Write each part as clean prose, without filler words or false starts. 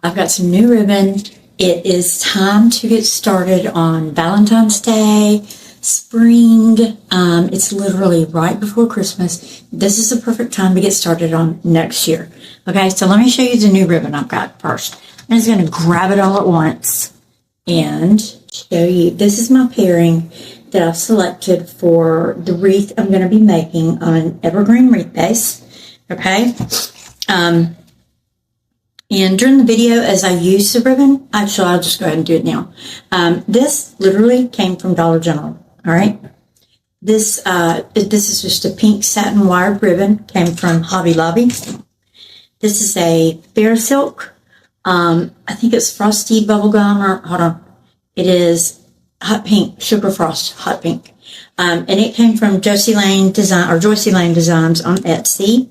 I've got some new ribbon. It is time to get started on Valentine's Day, spring. It's literally right before Christmas. This is the perfect time to get started on next year. Okay, so let me show you the new ribbon I've got first. I'm just going to grab it all at once and show you. This is my pairing that I've selected for the wreath I'm going to be making on an evergreen wreath base. Okay. And during the video, as I use the ribbon, actually, I'll just go ahead and do it now. This literally came from Dollar General. All right. This is just a pink satin wired ribbon. Came from Hobby Lobby. This is a Fair Silk. I think it's Frosty Bubblegum, or hold on. It is hot pink, Sugar Frost hot pink. And it came from Josie Lane Designs on Etsy.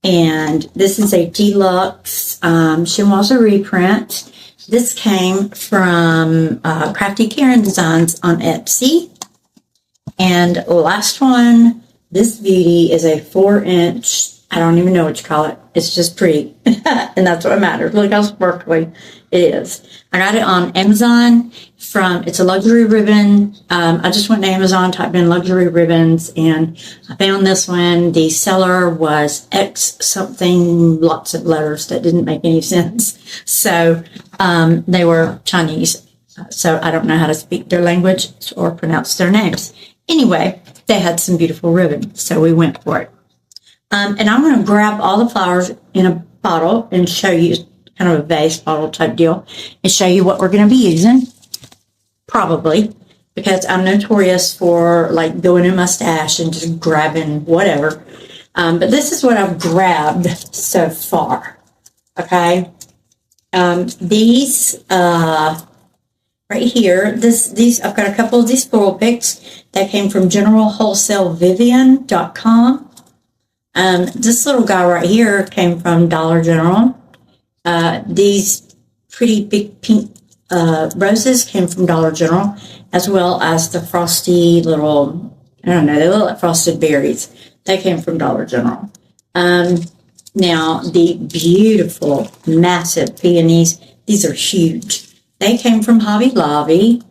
And this is a deluxe chinoise reprint. This came from Crafty Karen Designs on Etsy. And last one, this beauty is a 4-inch, I don't even know what you call it. It's just pretty. And that's what matters. Look how sparkly it is. I got it on Amazon it's a luxury ribbon. I just went to Amazon, typed in luxury ribbons, and I found this one. The seller was X something, lots of letters that didn't make any sense. So they were Chinese. So I don't know how to speak their language or pronounce their names. Anyway, they had some beautiful ribbon. So we went for it. And I'm going to grab all the flowers in a bottle and show you, kind of a vase bottle type deal, and show you what we're going to be using. Probably, because I'm notorious for like going in my stash and just grabbing whatever. But this is what I've grabbed so far. Okay. These, right here, these, I've got a couple of these floral picks that came from generalwholesalevivian.com. This little guy right here came from Dollar General. These pretty big pink roses came from Dollar General, as well as the frosty little, I don't know, they look like frosted berries. They came from Dollar General. Now, the beautiful, massive peonies, these are huge. They came from Hobby Lobby.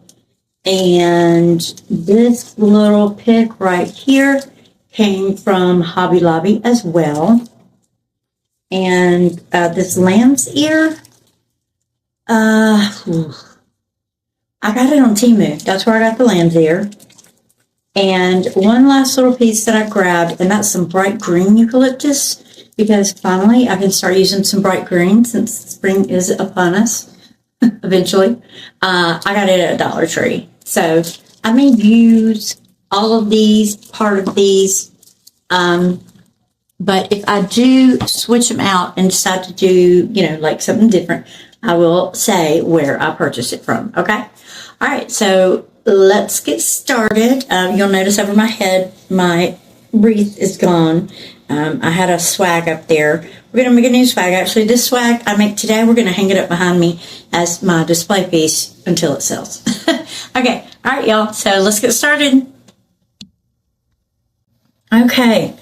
And this little pick right here came from Hobby Lobby as well. And this lamb's ear, I got it on Temu. That's where I got the lamb's ear. And one last little piece that I grabbed, and that's some bright green eucalyptus, because finally I can start using some bright green since spring is upon us eventually. I got it at Dollar Tree. So I may use all of these, part of these, but if I do switch them out and decide to do, like something different, I will say where I purchased it from. Okay. All right. So let's get started. You'll notice over my head, my wreath is gone. I had a swag up there. We're going to make a new swag. Actually, this swag I make today, we're going to hang it up behind me as my display piece until it sells. Okay. All right, y'all. So let's get started. Okay.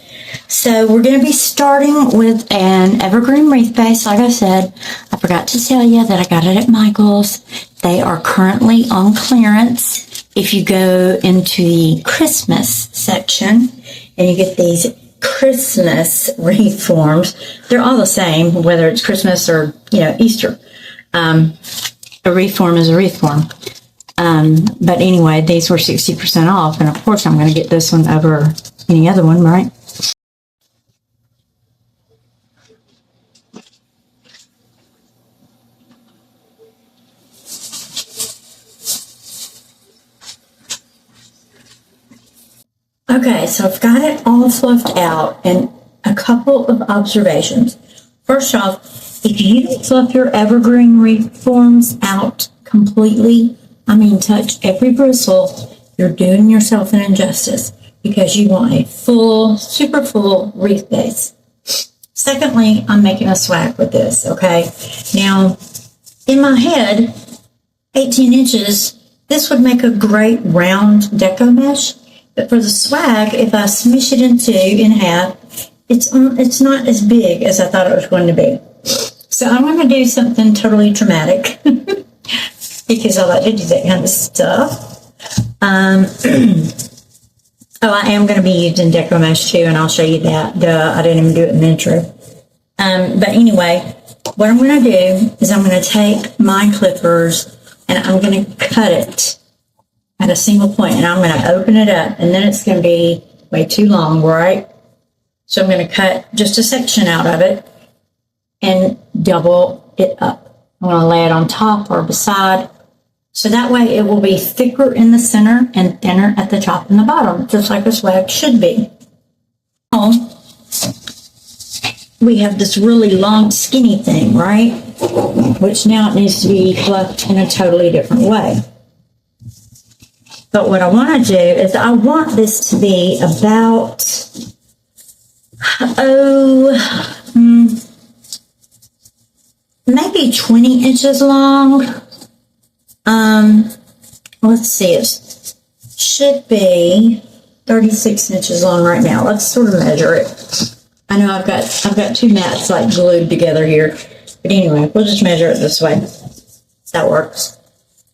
So we're going to be starting with an evergreen wreath base. Like I said, I forgot to tell you that I got it at Michael's. They are currently on clearance. If you go into the Christmas section and you get these Christmas wreath forms, they're all the same, whether it's Christmas or, Easter. A wreath form is a wreath form. But anyway, these were 60% off. And of course, I'm going to get this one over any other one, right? Okay, so I've got it all fluffed out, and a couple of observations. First off, if you don't fluff your evergreen wreath forms out completely, touch every bristle, you're doing yourself an injustice because you want a full, super full wreath base. Secondly, I'm making a swag with this, okay? Now, in my head, 18 inches, this would make a great round deco mesh. But for the swag, if I smush it in half, it's not as big as I thought it was going to be. So I'm going to do something totally dramatic because I like to do that kind of stuff. Oh, I am going to be using Deco Mesh too, and I'll show you that. Duh, I didn't even do it in the intro. But anyway, what I'm going to do is I'm going to take my clippers and I'm going to cut it at a single point, and I'm going to open it up, and then it's going to be way too long, right? So I'm going to cut just a section out of it and double it up. I'm going to lay it on top or beside, so that way it will be thicker in the center and thinner at the top and the bottom, just like a swag should be. We have this really long, skinny thing, right? Which now it needs to be fluffed in a totally different way. But what I want to do is I want this to be about, maybe 20 inches long. Let's see, it should be 36 inches long right now. Let's sort of measure it. I know I've got two mats like glued together here, but anyway, we'll just measure it this way. That works.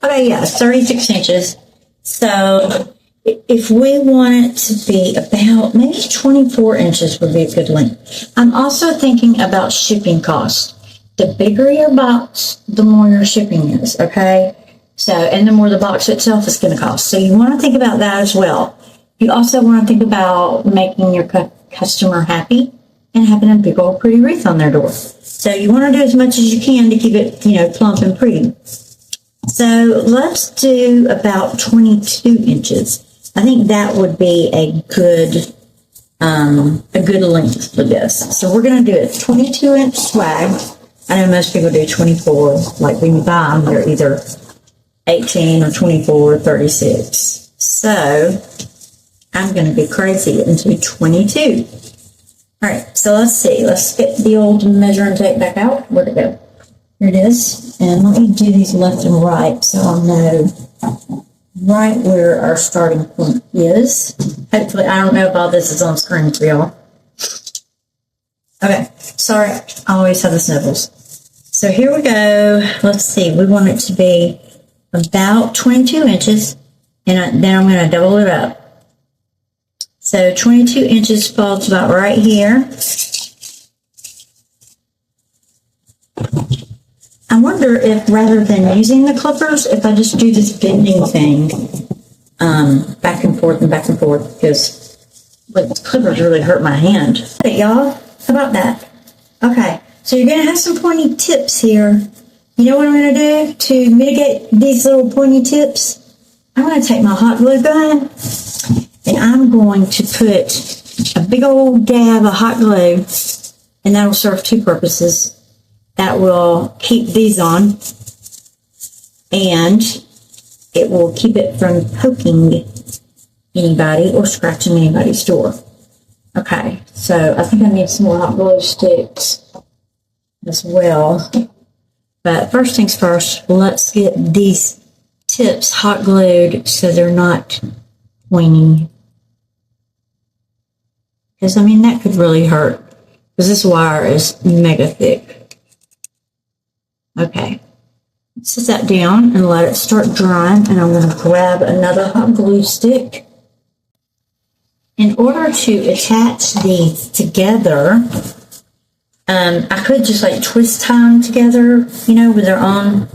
Okay, yeah, it's 36 inches. So if we want it to be about maybe 24 inches would be a good length. I'm also thinking about shipping costs. The bigger your box, the more your shipping is, okay? So, and the more the box itself is going to cost. So you want to think about that as well. You also want to think about making your customer happy and having a big old pretty wreath on their door. So you want to do as much as you can to keep it, plump and pretty. So let's do about 22 inches. I think that would be a good length for this. So we're going to do a 22-inch swag. I know most people do 24. Like when you buy them, they're either 18 or 24 or 36. So I'm going to be crazy and do 22. All right, so let's see. Let's get the old measuring tape back out. Where'd it go? Here it is. And let me do these left and right so I'll know right where our starting point is. Hopefully, I don't know if all this is on screen for y'all. Okay, sorry, I always have the sniffles. So here we go. Let's see. We want it to be about 22 inches, and then I'm going to double it up. So 22 inches falls about right here. I wonder if rather than using the clippers, if I just do this bending thing back and forth, because the clippers really hurt my hand. Hey, y'all, how about that? Okay, so you're going to have some pointy tips here. You know what I'm going to do to mitigate these little pointy tips? I'm going to take my hot glue gun and I'm going to put a big old dab of hot glue, and that'll serve two purposes. That will keep these on, and it will keep it from poking anybody or scratching anybody's door. Okay, so I think I need some more hot glue sticks as well. But first things first, let's get these tips hot glued so they're not pointing. Because, that could really hurt. Because this wire is mega thick. Okay. Set that down and let it start drying. And I'm going to grab another hot glue stick. In order to attach these together, I could just twist tie them together, with their own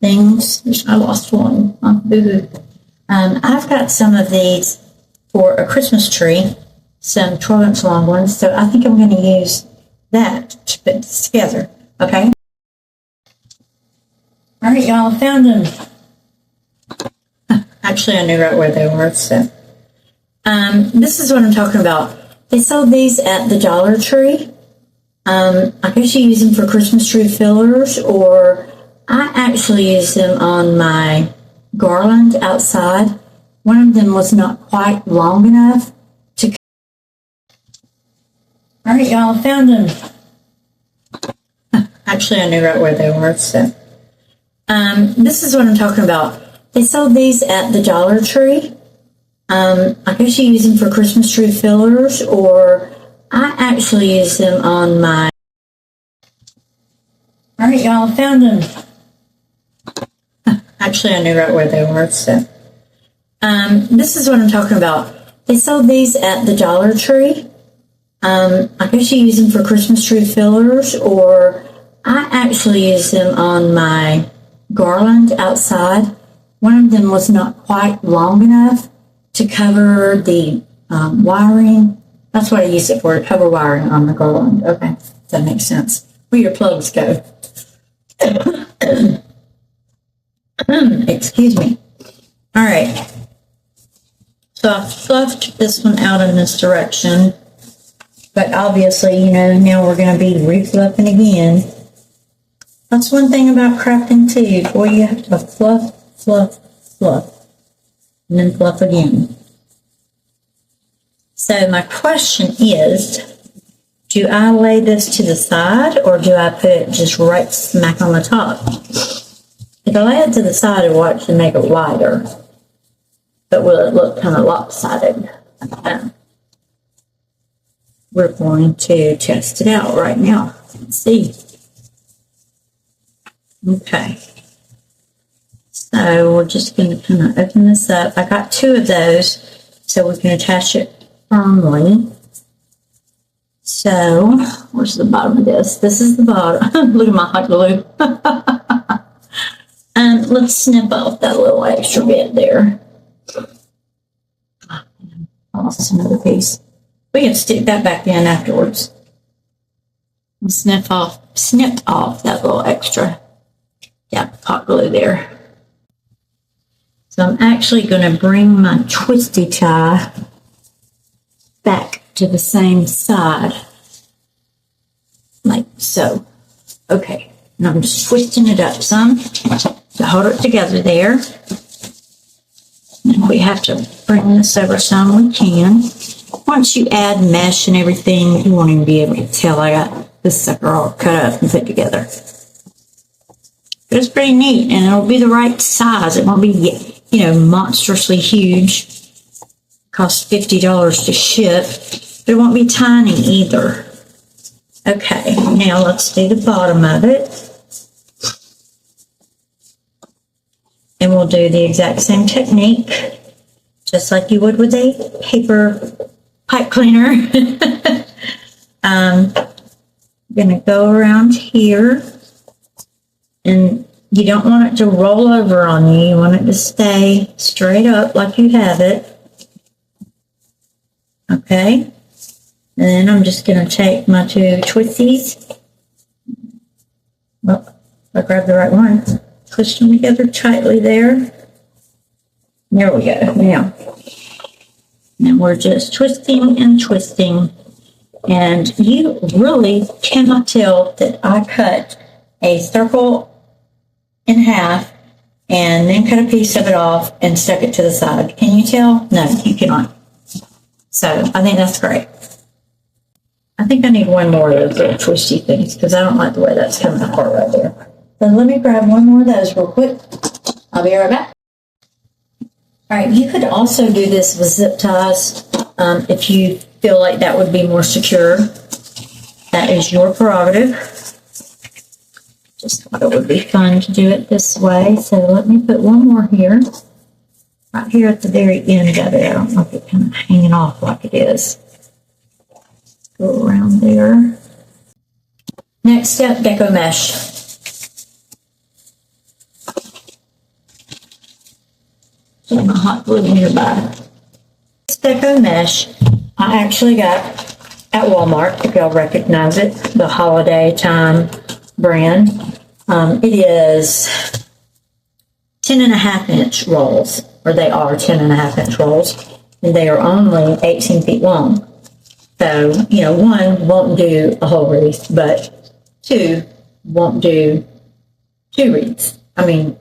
things. I lost one. Oh, boo-hoo. I've got some of these for a Christmas tree, some 12-inch long ones, so I think I'm going to use that to put this together, okay? All right, y'all, found them. Actually, I knew right where they were, so. This is what I'm talking about. They sold these at the Dollar Tree. I guess you use them for Christmas tree fillers, or I actually use them on my garland outside. One of them was not quite long enough to. All right, y'all, found them. Actually, I knew right where they were, so. This is what I'm talking about. They sold these at the Dollar Tree. I guess you use them for Christmas tree fillers, or I actually use them on my All right, y'all, found them. Actually, I knew right where they were, so. This is what I'm talking about. They sold these at the Dollar Tree. I guess you use them for Christmas tree fillers, or I actually use them on my garland outside. One of them was not quite long enough to cover the wiring. That's what I use it for, to cover wiring on the garland. Okay, that makes sense. Where your plugs go. Excuse me. All right. So I fluffed this one out in this direction. But obviously, you know, now we're going to be refluffing again. That's one thing about crafting too. Boy, you have to fluff, fluff, fluff. And then fluff again. So my question is, do I lay this to the side or do I put it just right smack on the top? If I lay it to the side, it will actually make it wider. But will it look kind of lopsided? I don't know. We're going to test it out right now. Let's see. Okay. So we're just going to kind of open this up. I got 2 of those so we can attach it firmly. So, where's the bottom of this? This is the bottom. Look at my hot glue. Let's snip off that little extra bit there. I lost another piece. We can stick that back in afterwards. We'll snip off that little extra hot glue there. So I'm actually going to bring my twisty tie back to the same side, like so. Okay, and I'm just twisting it up some to hold it together there. And we have to bring this over some we can. Once you add mesh and everything, you won't even be able to tell I got this sucker all cut up and put together. But it's pretty neat, and it'll be the right size. It won't be, you know, monstrously huge. Costs $50 to ship, but it won't be tiny either. Okay, now let's do the bottom of it. And we'll do the exact same technique, just like you would with a paper pipe cleaner. I'm going to go around here, and you don't want it to roll over on you. You want it to stay straight up like you have it. Okay, and then I'm just going to take my 2 twisties. Well, I grabbed the right one. Twist them together tightly there. There we go. Now we're just twisting and twisting. And you really cannot tell that I cut a circle in half and then cut a piece of it off and stuck it to the side. Can you tell? No, you cannot. So I think that's great. I think I need one more of those little twisty things because I don't like the way that's coming apart right there. So let me grab one more of those real quick. I'll be right back. All right, you could also do this with zip ties if you feel like that would be more secure. That is your prerogative. Just thought it would be fun to do it this way. So let me put one more here. Right here at the very end of it. I don't know if it's kind of hanging off like it is. Go around there. Next step, deco mesh. Get my hot glue nearby. This deco mesh I actually got at Walmart, if y'all recognize it, the holiday time brand. It is 10.5-inch rolls. Or they are 10.5-inch rolls, and they are only 18 feet long. So, you know, 1 won't do a whole wreath, but 2 won't do 2 wreaths. I mean,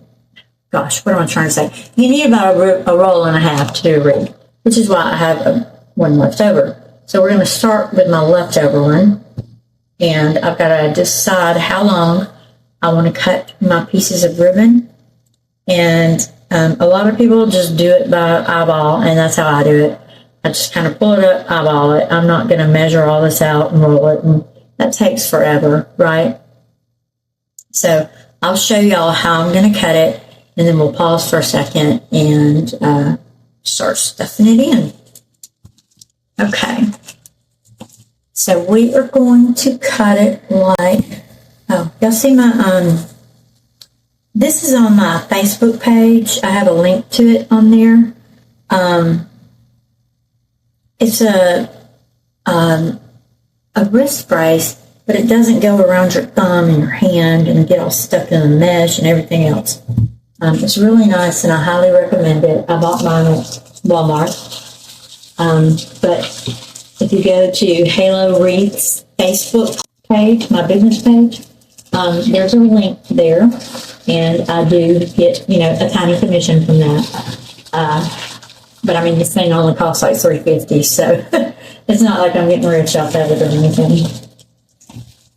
gosh, what am I trying to say? You need about a roll and a half to do a wreath, which is why I have one left over. So we're going to start with my leftover one, and I've got to decide how long I want to cut my pieces of ribbon, and a lot of people just do it by eyeball, and that's how I do it. I just kind of pull it up, eyeball it. I'm not going to measure all this out and roll it, and that takes forever, right? So I'll show y'all how I'm going to cut it, and then we'll pause for a second and start stuffing it in. Okay. So we are going to cut it like, oh, y'all see my, this is on my Facebook page. I have a link to it on there. It's a wrist brace, but it doesn't go around your thumb and your hand and get all stuck in the mesh and everything else. It's really nice, and I highly recommend it. I bought mine at Walmart. But if you go to Halo Wreath's Facebook page, my business page, there's a link there, and I do get, a tiny commission from that. But I mean, this thing only costs like $3.50, so it's not like I'm getting rich off of it or anything.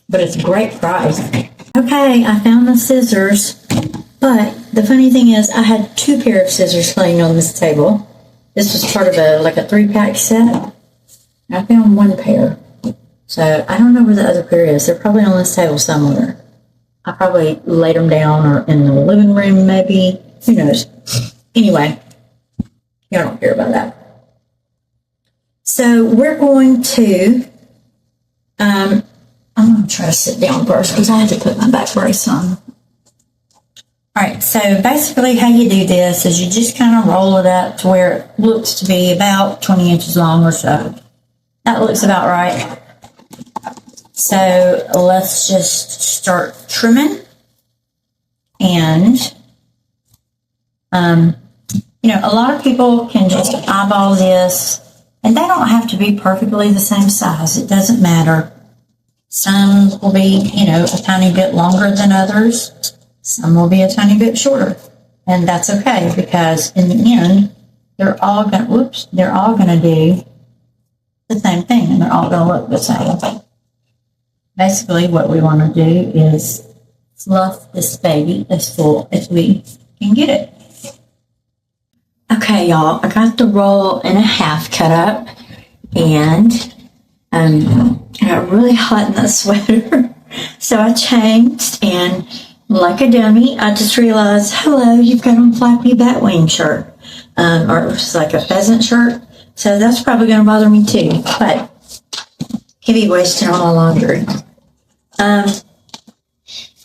But it's a great price. Okay, I found the scissors, but the funny thing is I had 2 pairs of scissors laying on this table. This was part of a 3-pack set. I found 1 pair. So I don't know where the other pair is. They're probably on this table somewhere. I probably laid them down or in the living room maybe. Who knows? Anyway, y'all don't care about that. So we're going to, I'm going to try to sit down first because I had to put my back brace on. All right, so basically how you do this is you just kind of roll it up to where it looks to be about 20 inches long or so. That looks about right. So let's just start trimming. And, a lot of people can just eyeball this, and they don't have to be perfectly the same size. It doesn't matter. Some will be, a tiny bit longer than others. Some will be a tiny bit shorter. And that's okay, because in the end, they're all going to do the same thing, and they're all going to look the same. Basically, what we want to do is fluff this baby as full as we can get it. Okay, y'all, I got the roll and a half cut up, and I got really hot in the sweater, so I changed, and like a dummy, I just realized, hello, you've got on flappy batwing shirt, or it's like a pheasant shirt, so that's probably going to bother me too, but can't be wasting all my laundry.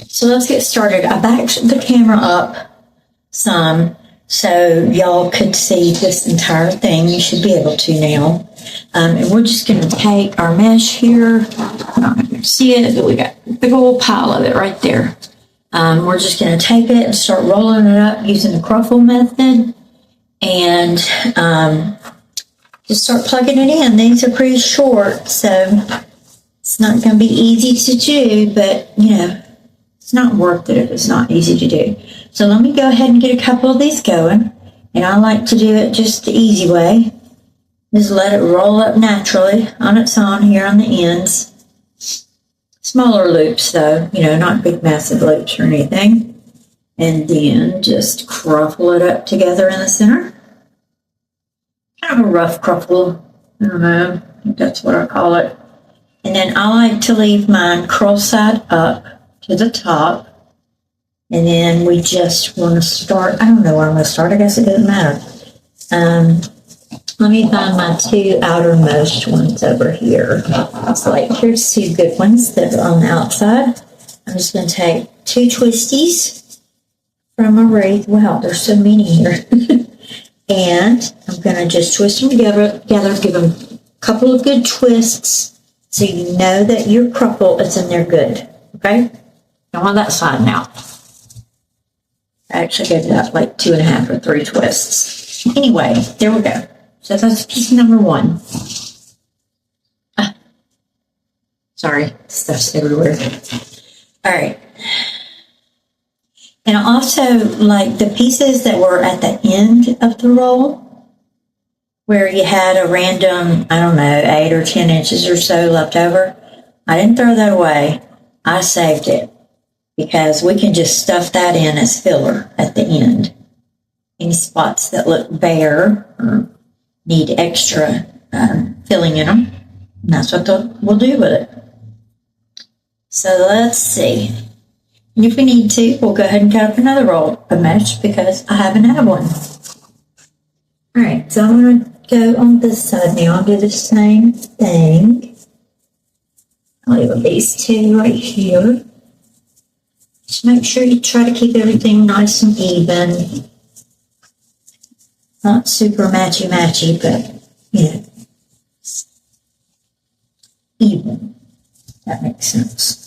So let's get started. I backed the camera up some so y'all could see this entire thing. You should be able to now. And we're just going to take our mesh here. I don't know if you can see it, but we got a big old pile of it right there. We're just going to take it and start rolling it up using the Cruffle method. And just start plugging it in. These are pretty short, so it's not going to be easy to do, but, it's not worth it if it's not easy to do. So let me go ahead and get a couple of these going. And I like to do it just the easy way. Just let it roll up naturally on its own here on the ends. Smaller loops, though, not big, massive loops or anything. And then just cruffle it up together in the center. Kind of a rough cruffle. I don't know. I think that's what I call it. And then I like to leave mine curl side up to the top. And then we just want to start. I don't know where I'm going to start. I guess it doesn't matter. Let me find my 2 outermost ones over here. So here's 2 good ones that are on the outside. I'm just going to take 2 twisties from a wreath. Wow, there's so many here. And I'm going to just twist them together, give them a couple of good twists so you know that your cruffle is in there good. Okay? Now on that side now. I actually gave that 2.5 or 3 twists. Anyway, there we go. So that's piece number 1. Sorry, stuff's everywhere. All right. And I also like the pieces that were at the end of the roll, where you had a random, 8 or 10 inches or so left over. I didn't throw that away. I saved it because we can just stuff that in as filler at the end. Any spots that look bare or need extra filling in them, and that's what we'll do with it. So let's see. And if we need to, we'll go ahead and cut up another roll of mesh because I haven't had one. All right, so I'm going to go on this side now. I'll do the same thing. I'll leave these two right here. Just make sure you try to keep everything nice and even. Not super matchy-matchy, but, even. That makes sense.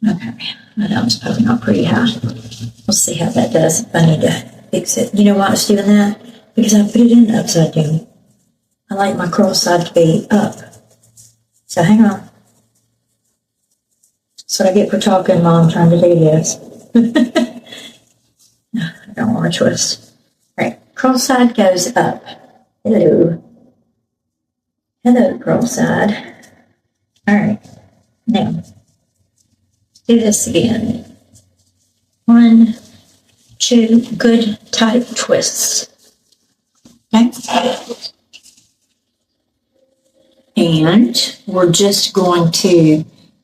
Okay, that was probably not pretty high. We'll see how that does if I need to fix it. You know why I was doing that? Because I put it in upside down. I like my cross side to be up. So hang on. That's what I get for talking while I'm trying to do this. I don't want to twist. All right, cross side goes up. Hello. Hello, cross side. All right, now, let's do this again. 1, 2, good tight twists. Okay. And we're just going to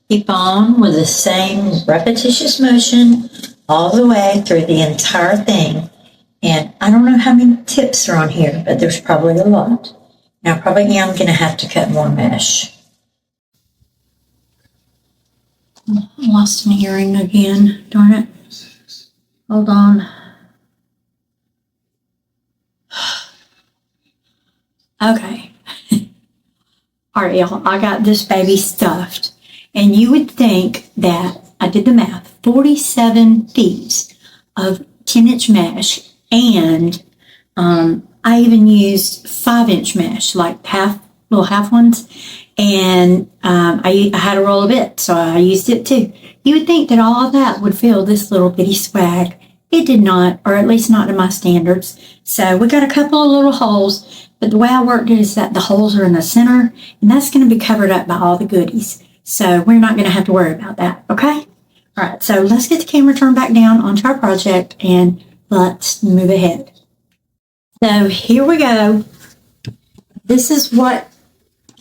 keep on with the same repetitious motion all the way through the entire thing. And I don't know how many tips are on here, but there's probably a lot. Now, probably am going to have to cut more mesh. I lost an earring again. Darn it. Hold on. Okay. All right, y'all. I got this baby stuffed. And you would think that I did the math. 47 feet of 10-inch mesh. And I even used 5-inch mesh, like little half ones. And I had a roll of it, so I used it too. You would think that all of that would fill this little bitty swag. It did not, or at least not to my standards. So we got a couple of little holes, but the way I worked it is that the holes are in the center, and that's going to be covered up by all the goodies. So we're not going to have to worry about that, okay? All right, so let's get the camera turned back down onto our project, and let's move ahead. So here we go. This is what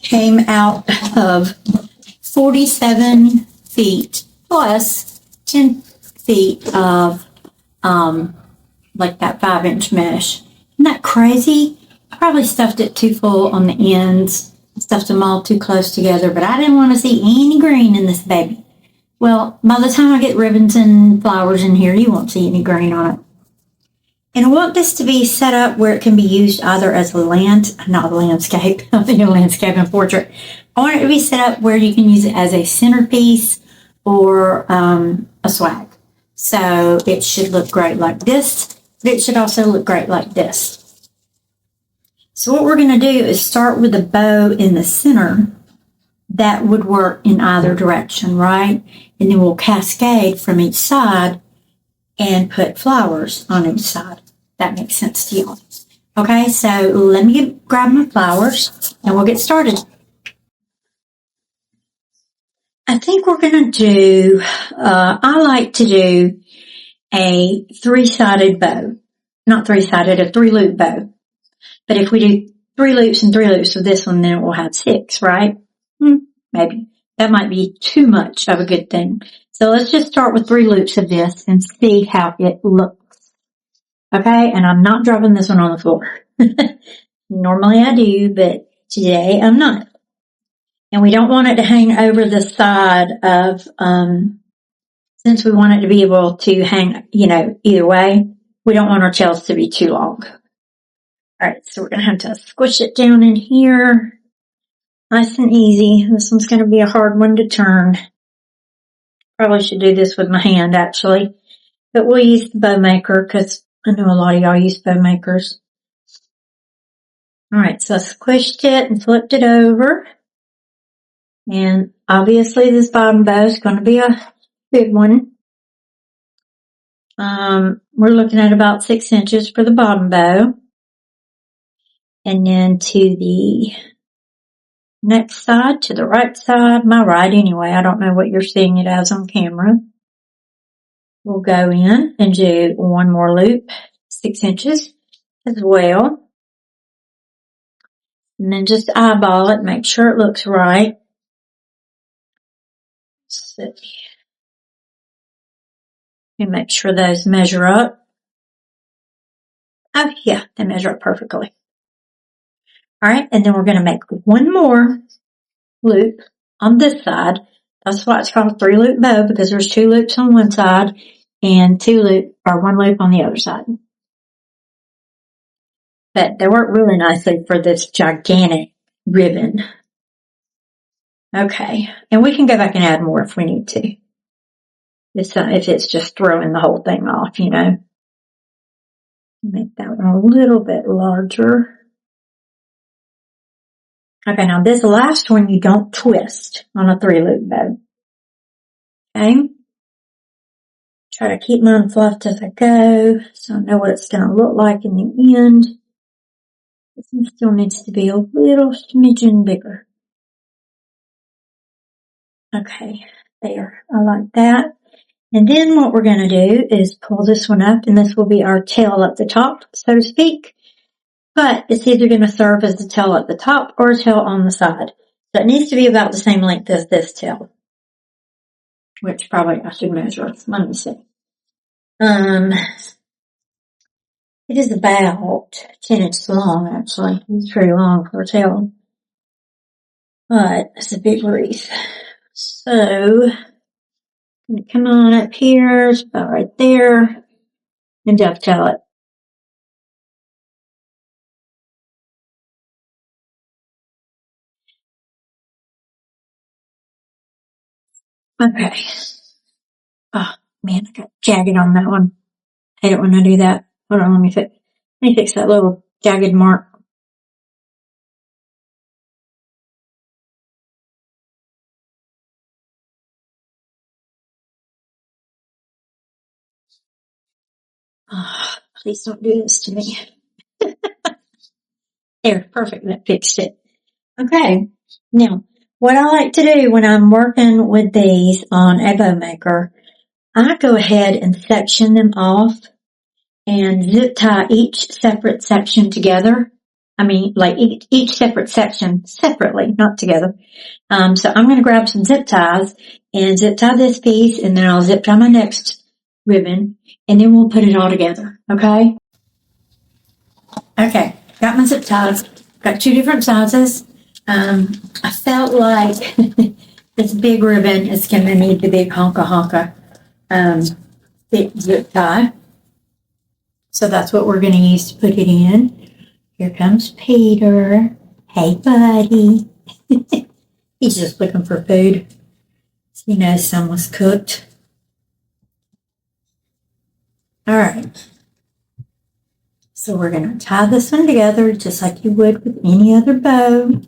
came out of 47 feet plus 10 feet of like that 5-inch mesh. Isn't that crazy? I probably stuffed it too full on the ends, stuffed them all too close together, but I didn't want to see any green in this baby. Well, by the time I get ribbons and flowers in here, you won't see any green on it. And I want this to be set up where it can be used either as a landscape, I'm thinking landscape and portrait. I want it to be set up where you can use it as a centerpiece or a swag. So it should look great like this, but it should also look great like this. So what we're going to do is start with a bow in the center that would work in either direction, right? And then we'll cascade from each side and put flowers on each side. That makes sense to y'all. Okay, so let me grab my flowers and we'll get started. I think we're going to do, I like to do a 3-sided bow. Not 3-sided, a 3-loop bow. But if we do 3 loops and 3 loops with this one, then it will have 6, right? Maybe. That might be too much of a good thing. So let's just start with 3 loops of this and see how it looks. Okay, and I'm not dropping this one on the floor. Normally I do, but today I'm not. And we don't want it to hang over the side of, since we want it to be able to hang, either way, we don't want our tails to be too long. All right, so we're going to have to squish it down in here. Nice and easy. This one's going to be a hard one to turn. Probably should do this with my hand, actually. But we'll use the bow maker because I know a lot of y'all use bow makers. All right, so I squished it and flipped it over. And obviously this bottom bow is going to be a big one. We're looking at about 6 inches for the bottom bow. And then to the next side, to the right side, my right anyway. I don't know what you're seeing it as on camera. We'll go in and do one more loop, 6 inches as well. And then just eyeball it, make sure it looks right. see. And make sure those measure up. Oh, yeah, they measure up perfectly. All right, and then we're going to make one more loop on this side. That's why it's called a 3-loop bow, because there's 2 loops on one side and 1 loop on the other side. But they work really nicely for this gigantic ribbon. Okay, and we can go back and add more if we need to. If it's just throwing the whole thing off, you know. Make that one a little bit larger. Okay, now this last one you don't twist on a 3-loop bow. Okay. Try to keep mine fluffed as I go, so I know what it's going to look like in the end. This one still needs to be a little smidgen bigger. Okay, there. I like that. And then what we're going to do is pull this one up, and this will be our tail at the top, so to speak. But it's either going to serve as the tail at the top or a tail on the side. So it needs to be about the same length as this tail, which probably I should measure. Let me see. It is about 10 inches long, actually. It's pretty long for a tail. But it's a big wreath. So, come on up here. It's about right there. And dovetail it. Okay. Oh, man, I got jagged on that one. I don't want to do that. Hold on, let me fix that little jagged mark. Oh, please don't do this to me. There, perfect. That fixed it. Okay. Now, what I like to do when I'm working with these on a bow maker, I go ahead and section them off and zip tie each separate section together. I mean, like each separate section separately, not together. So I'm going to grab some zip ties and zip tie this piece, and then I'll zip tie my next ribbon, and then we'll put it all together. Okay? Okay. Got my zip ties. Got 2 different sizes. I felt like this big ribbon is going to need the big honka thick zip tie. So that's what we're going to use to put it in. Here comes Peter. Hey, buddy. He's just looking for food. He knows some was cooked. All right. So we're going to tie this one together just like you would with any other bow.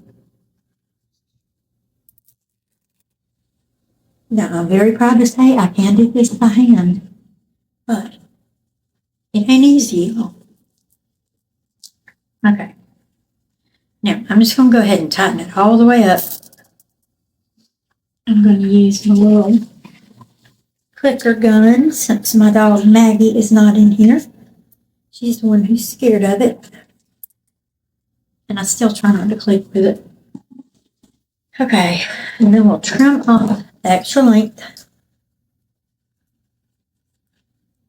Now, I'm very proud to say I can do this by hand, but it ain't easy, y'all. Okay. Now, I'm just going to go ahead and tighten it all the way up. I'm going to use my little clicker gun since my dog Maggie is not in here. She's the one who's scared of it. And I still try not to click with it. Okay, and then we'll trim off the extra length.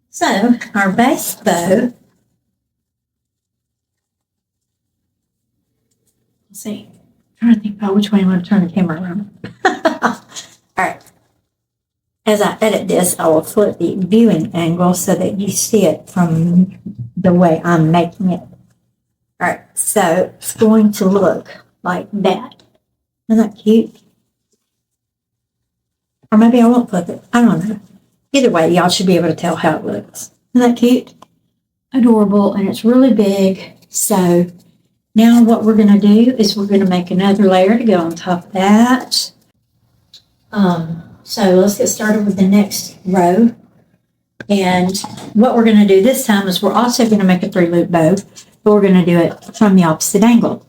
So, our base bow, let's see, I'm trying to think about which way I want to turn the camera around. Alright, as I edit this, I will flip the viewing angle so that you see it from the way I'm making it. Alright, so it's going to look like that. Isn't that cute? Or maybe I won't flip it. I don't know. Either way, y'all should be able to tell how it looks. Isn't that cute? Adorable, and it's really big. So now what we're going to do is we're going to make another layer to go on top of that. So let's get started with the next row. And what we're going to do this time is we're also going to make a 3-loop bow, but we're going to do it from the opposite angle.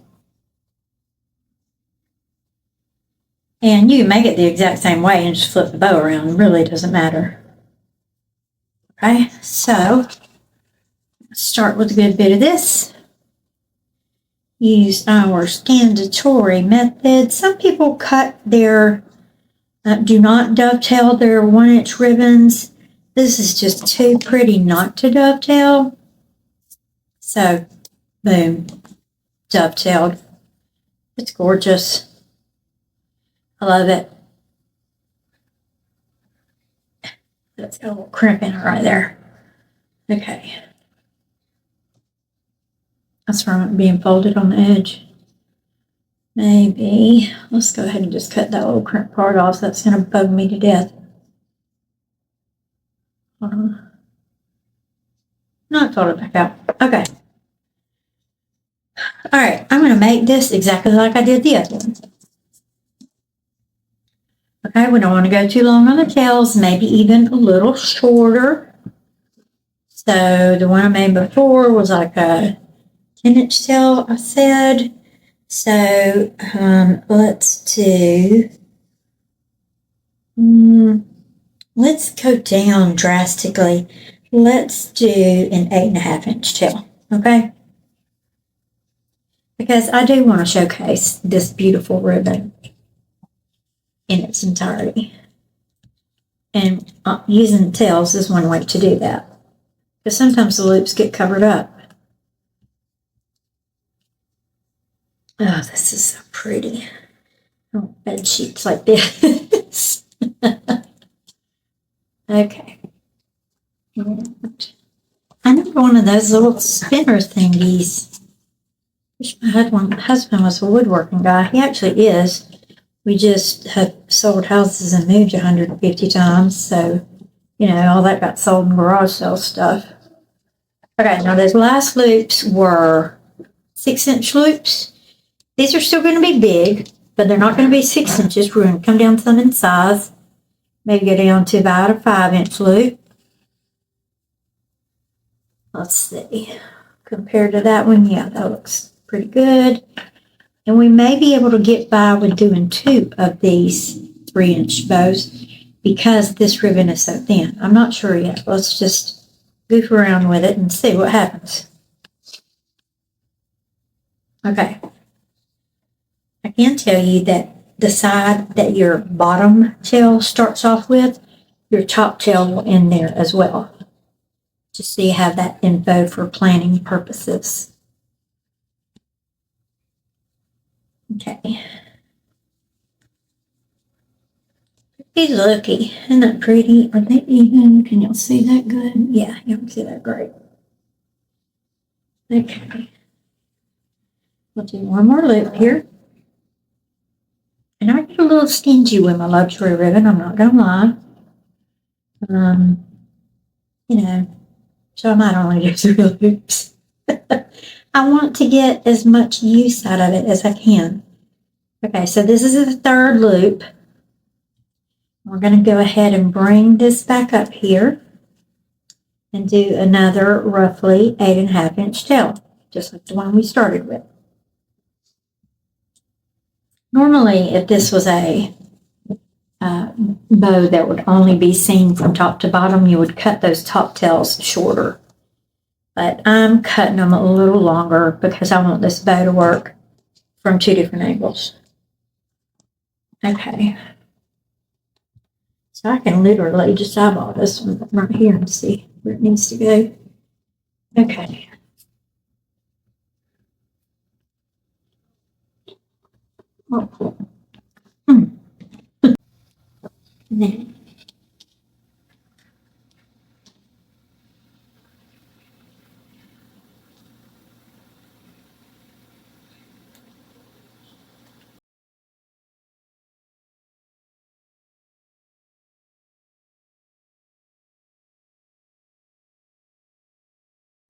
And you can make it the exact same way and just flip the bow around. It really doesn't matter. Okay, so let's start with a good bit of this. Use our standatory method. Some people cut their Do not dovetail their 1-inch ribbons. This is just too pretty not to dovetail. So, boom, dovetailed. It's gorgeous. I love it. That's got a little crimp in it right there. Okay. That's from it being folded on the edge. Maybe. Let's go ahead and just cut that little crimp part off. That's going to bug me to death. Hold on. No, I fold it back out. Okay. All right. I'm going to make this exactly like I did the other one. Okay. We don't want to go too long on the tails. Maybe even a little shorter. So the one I made before was like a 10-inch tail, I said. So let's do, let's go down drastically. Let's do an 8.5-inch tail, okay? Because I do want to showcase this beautiful ribbon in its entirety. And using tails is one way to do that. Because sometimes the loops get covered up. Oh, this is so pretty. Oh, bed sheets like this. Okay. I need one of those little spinner thingies. Wish my husband was a woodworking guy. He actually is. We just have sold houses and moved 150 times. So, you know, all that got sold in garage sale stuff. Okay, now those last loops were 6-inch loops. These are still going to be big, but they're not going to be 6 inches. We're going to come down some in size. Maybe go down to about a 5-inch loop. Let's see. Compared to that one, yeah, that looks pretty good. And we may be able to get by with doing 2 of these 3-inch bows because this ribbon is so thin. I'm not sure yet. Let's just goof around with it and see what happens. Okay. I can tell you that the side that your bottom tail starts off with, your top tail will end there as well. Just so you have that info for planning purposes. Okay. Pretty looky. Isn't that pretty? Are they even? Can y'all see that good? Yeah, you can see that great. Okay. We'll do one more loop here. And I get a little stingy with my luxury ribbon, I'm not going to lie. You know, so I might only do 3 loops. I want to get as much use out of it as I can. Okay, so this is the 3rd loop. We're going to go ahead and bring this back up here and do another roughly 8.5-inch tail, just like the one we started with. Normally, if this was a bow that would only be seen from top to bottom, you would cut those top tails shorter. But I'm cutting them a little longer because I want this bow to work from 2 different angles. Okay. So I can literally just eyeball this one right here and see where it needs to go. Okay. Oh. Then.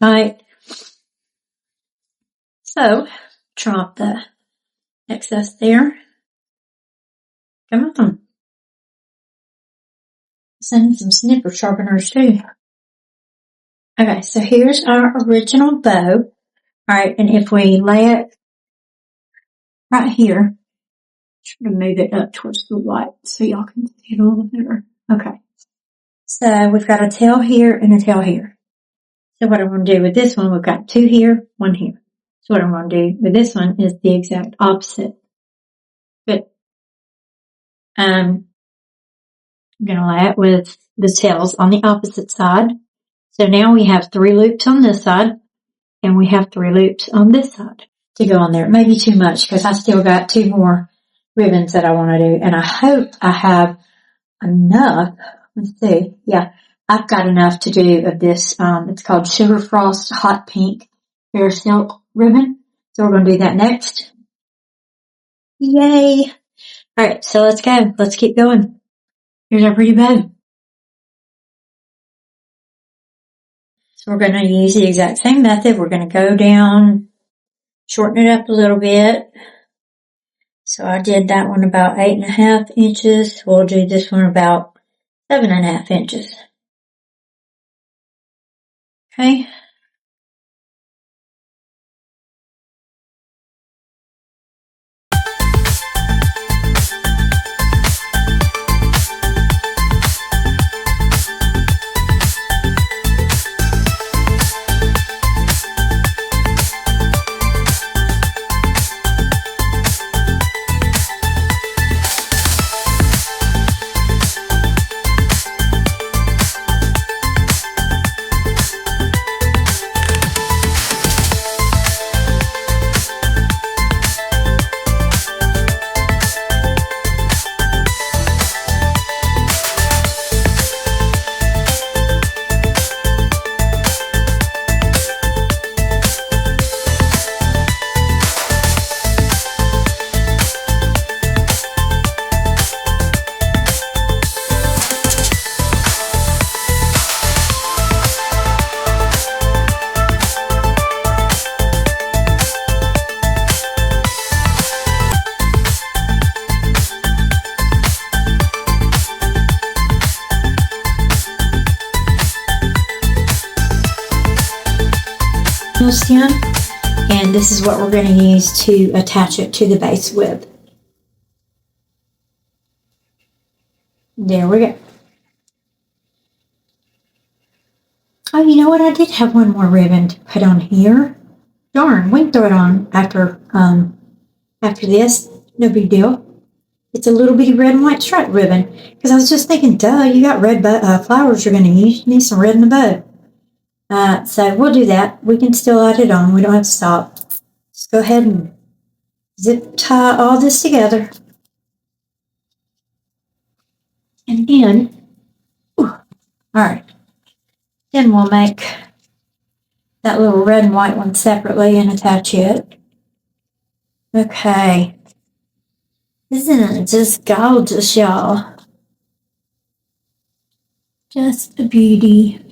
All right. So, drop the excess there. Come on. Send some snipper sharpeners too. Okay, so here's our original bow. All right, and if we lay it right here, try to move it up towards the light so y'all can see it a little better. Okay, so we've got a tail here and a tail here. So what I'm going to do with this one, we've got 2 here, 1 here. So what I'm going to do with this one is the exact opposite. But I'm going to lay it with the tails on the opposite side. So now we have 3 loops on this side, and we have 3 loops on this side to go on there. It may be too much because I still got 2 more ribbons that I want to do, and I hope I have enough. Let's see. Yeah, I've got enough to do of this. It's called Sugar Frost Hot Pink Fair Silk ribbon. So we're going to do that next. Yay! All right, so let's go. Let's keep going. Here's our pretty bow. So we're going to use the exact same method. We're going to go down, shorten it up a little bit. So I did that one about 8.5 inches. We'll do this one about 7.5 inches. Okay. Stem, and this is what we're going to use to attach it to the base with. There we go. Oh, you know what? I did have one more ribbon to put on here. Darn, we can throw it on after this. No big deal. It's a little bitty red and white stripe ribbon. Because I was just thinking, duh, you got red flowers you're going to use. You need some red in the bow. So we'll do that. We can still add it on. We don't have to stop. Just go ahead and zip tie all this together. And then, all right. Then we'll make that little red and white one separately and attach it. Okay. Isn't it just gorgeous, y'all? Just a beauty.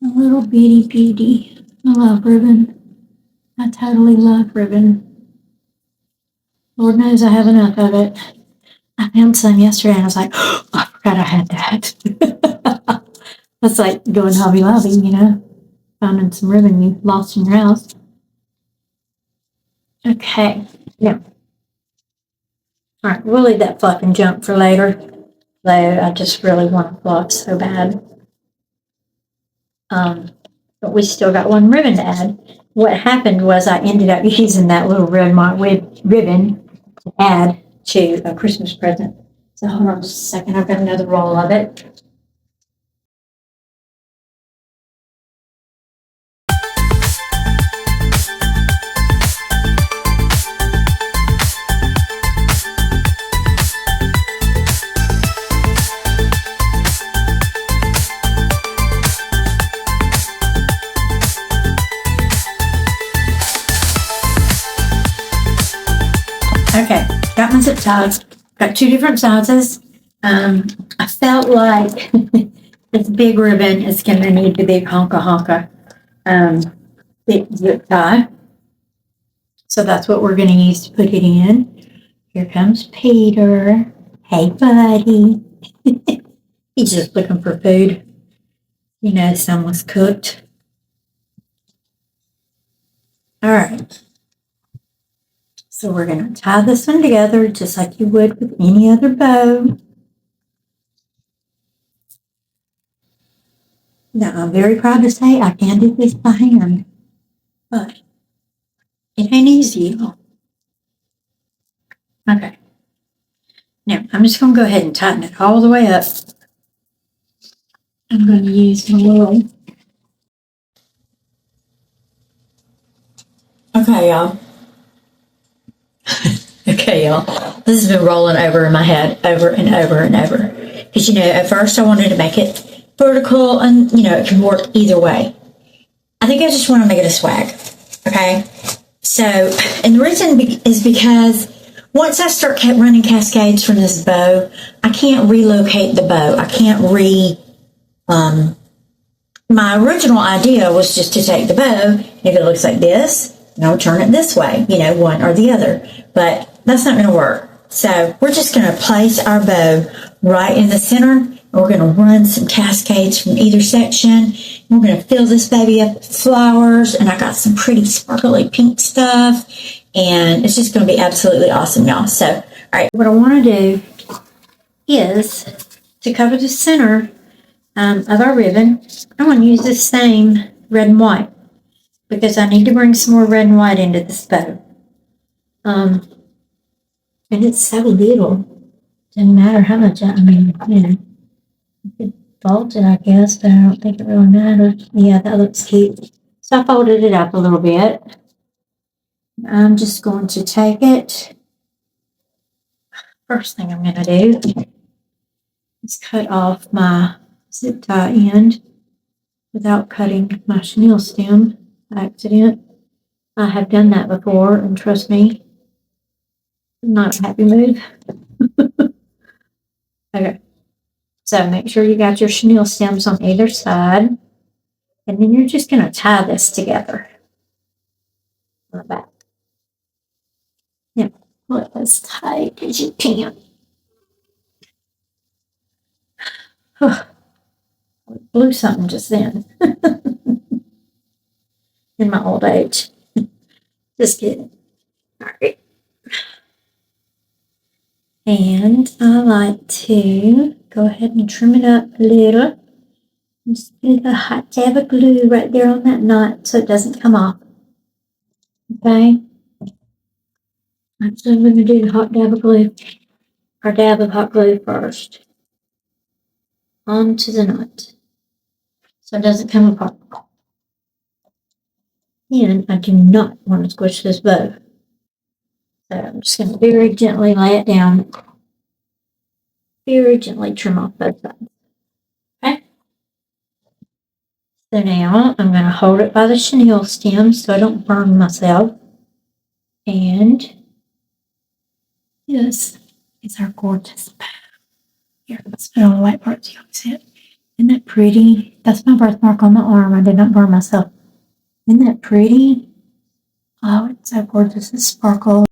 A little bitty beauty. I love ribbon. I totally love ribbon. Lord knows I have enough of it. I found some yesterday and I was like, oh, I forgot I had that. That's like going Hobby Lobby, you know, finding some ribbon you lost in your house. Okay, yeah. All right, we'll leave that fluff and junk for later. Though I just really want to fluff so bad. But we still got one ribbon to add. What happened was I ended up using that little red ribbon to add to a Christmas present. So hold on just a second. I've got another roll of it. Okay, got my zip ties. Got 2 different sizes. I felt like this big ribbon is going to need the big honka thick zip tie. So that's what we're going to use to put it in. Here comes Peter. Hey, buddy. He's just looking for food. You know, some was cooked. All right. So we're going to tie this one together just like you would with any other bow. Now, I'm very proud to say I can do this by hand, but it ain't easy, y'all. Okay. Now, I'm just going to go ahead and tighten it all the way up. I'm going to use my little... Okay, y'all. Okay, y'all. This has been rolling over in my head over and over and over. Because, at first I wanted to make it vertical and, it can work either way. I think I just want to make it a swag. Okay? So, and the reason is because once I start running cascades from this bow, I can't relocate the bow. I can't my original idea was just to take the bow, if it looks like this, turn it this way, one or the other. But that's not going to work. So we're just going to place our bow right in the center. And we're going to run some cascades from either section. We're going to fill this baby up with flowers. And I got some pretty sparkly pink stuff. And it's just going to be absolutely awesome, y'all. So, all right, what I want to do is to cover the center of our ribbon, I want to use the same red and white because I need to bring some more red and white into this bow. And it's so little. Doesn't matter how much, I could fold it, I guess, but I don't think it really matters. Yeah, that looks cute. So I folded it up a little bit. I'm just going to take it. First thing I'm going to do is cut off my zip tie end without cutting my chenille stem by accident. I have done that before, and trust me, not a happy move. Okay, so make sure you got your chenille stems on either side, and then you're just going to tie this together on the back. Now, pull it as tight as you can. Blew something just then. In my old age. Just kidding. All right. And I like to go ahead and trim it up a little. Just put a hot dab of glue right there on that knot so it doesn't come off. Okay. Actually, I'm going to do the hot dab of glue, or dab of hot glue first. Onto the knot. So it doesn't come apart. And I do not want to squish this bow. So I'm just going to very gently lay it down. Very gently trim off both sides. Okay. So now I'm going to hold it by the chenille stem so I don't burn myself. And this is our gorgeous bow. Here, let's put all the white parts so you can see it. Isn't that pretty? That's my birthmark on my arm. I did not burn myself. Isn't that pretty? Oh, it's so gorgeous. It sparkles.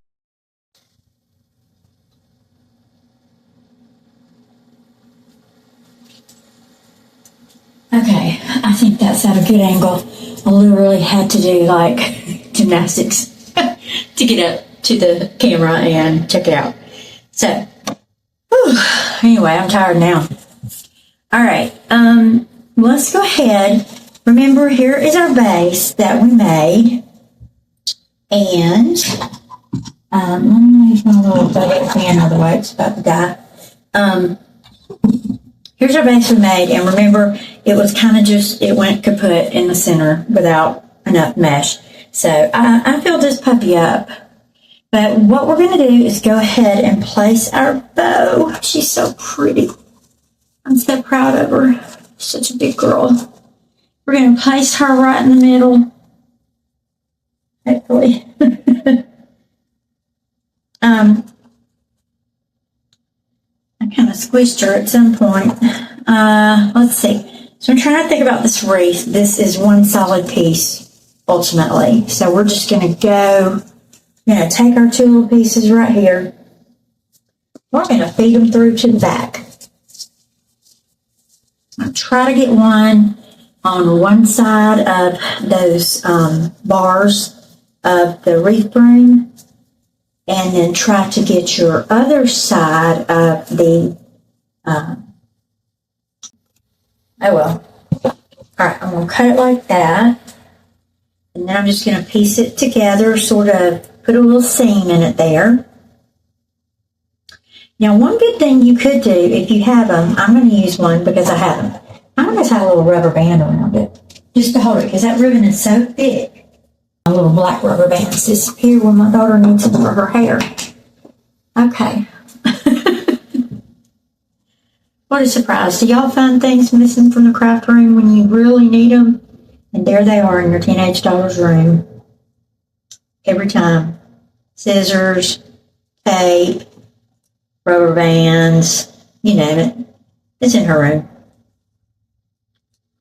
Okay, I think that's at a good angle. I literally had to do like gymnastics to get up to the camera and check it out. So, anyway, I'm tired now. All right, let's go ahead. Remember, here is our base that we made. And let me move my little bucket fan out of the way. It's about to die. Here's our base we made. And remember, it was kind of just, it went kaput in the center without enough mesh. So I filled this puppy up. But what we're going to do is go ahead and place our bow. She's so pretty. I'm so proud of her. Such a big girl. We're going to place her right in the middle. Hopefully. I kind of squished her at some point. Let's see. So I'm trying to think about this wreath. This is one solid piece, ultimately. So we're just going to go, we're going to take our two little pieces right here. We're going to feed them through to the back. I'll try to get one on one side of those bars of the wreath broom, and then try to get your other side of the, oh well. All right, I'm going to cut it like that, and then I'm just going to piece it together, sort of put a little seam in it there. Now, one good thing you could do if you have them, I'm going to use one because I have them. I'm going to tie a little rubber band around it just to hold it because that ribbon is so thick. A little black rubber bands disappear when my daughter needs them for her hair. Okay. What a surprise. Do y'all find things missing from the craft room when you really need them? And there they are in your teenage daughter's room. Every time. Scissors, tape, rubber bands, you name it. It's in her room.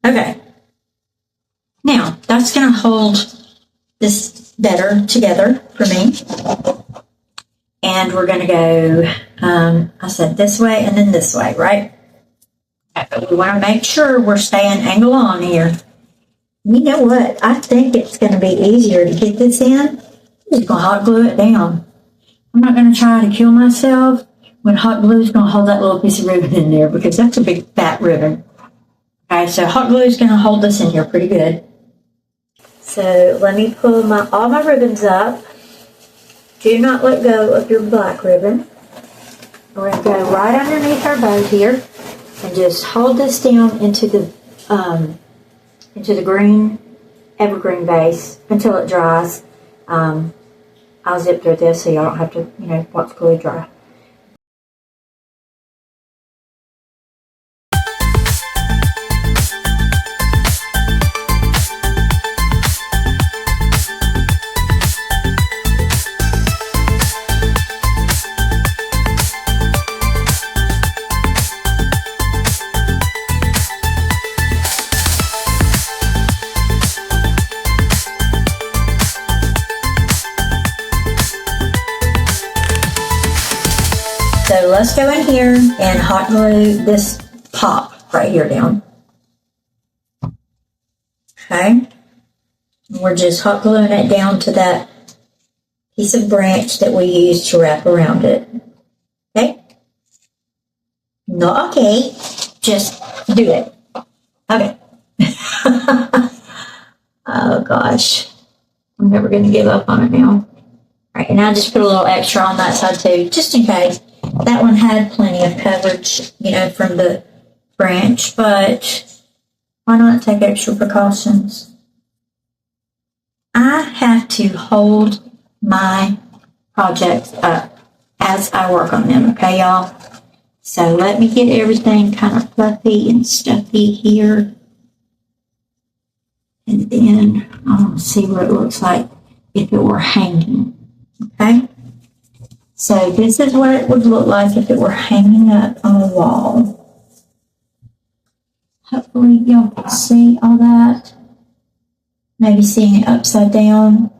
Okay. Now, that's going to hold this better together for me. And we're going to go, I said this way and then this way, right? But we want to make sure we're staying angle on here. You know what? I think it's going to be easier to get this in. I'm just going to hot glue it down. I'm not going to try to kill myself when hot glue is going to hold that little piece of ribbon in there because that's a big fat ribbon. Okay, so hot glue is going to hold this in here pretty good. So let me pull all my ribbons up. Do not let go of your black ribbon. We're going to go right underneath our bow here and just hold this down into the green evergreen vase until it dries. I'll zip through this so y'all don't have to, watch glue dry. So let's go in here and hot glue this pop right here down. Okay. We're just hot gluing it down to that piece of branch that we used to wrap around it. Okay? Not okay. Just do it. Okay. Oh gosh. I'm never going to give up on it now. All right, and I just put a little extra on that side too, just in case. That one had plenty of coverage, from the branch, but why not take extra precautions? I have to hold my projects up as I work on them, okay, y'all? So let me get everything kind of fluffy and stuffy here. And then I want to see what it looks like if it were hanging, okay? So this is what it would look like if it were hanging up on a wall. Hopefully y'all can see all that. Maybe seeing it upside down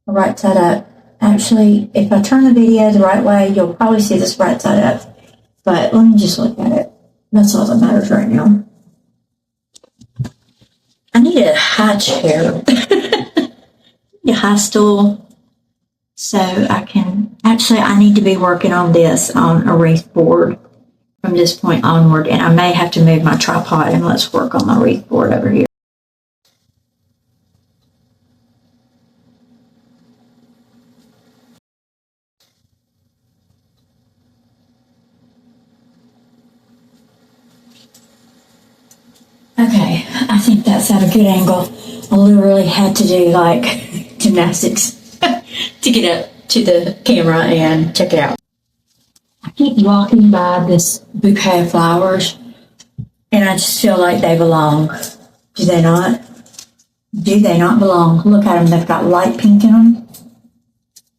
or right side up. Actually, if I turn the video the right way, you'll probably see this right side up. But let me just look at it. That's all that matters right now. I need a high chair. A high stool. So I need to be working on this on a wreath board from this point onward, and I may have to move my tripod and let's work on my wreath board over here. Okay, I think that's at a good angle. I literally had to do like gymnastics to get up to the camera and check it out. I keep walking by this bouquet of flowers and I just feel like they belong. Do they not? Do they not belong? Look at them. They've got light pink in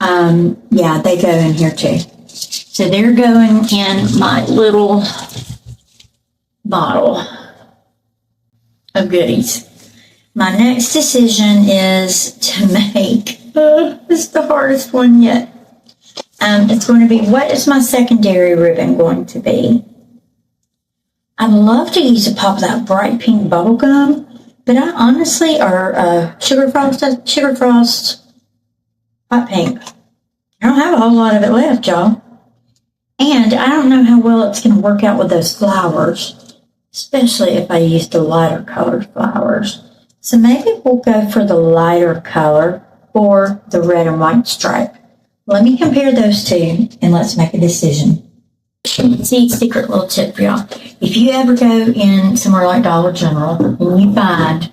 them. Yeah, they go in here too. So they're going in my little bottle of goodies. My next decision is to make, this is the hardest one yet. It's going to be, what is my secondary ribbon going to be? I'd love to use a pop of that bright pink bubble gum, but I honestly, or sugar frost hot pink. I don't have a whole lot of it left, y'all. And I don't know how well it's going to work out with those flowers, especially if I use the lighter colored flowers. So maybe we'll go for the lighter color or the red and white stripe let me compare those two and let's make a decision. See, secret little tip for y'all. If you ever go in somewhere like Dollar General and you find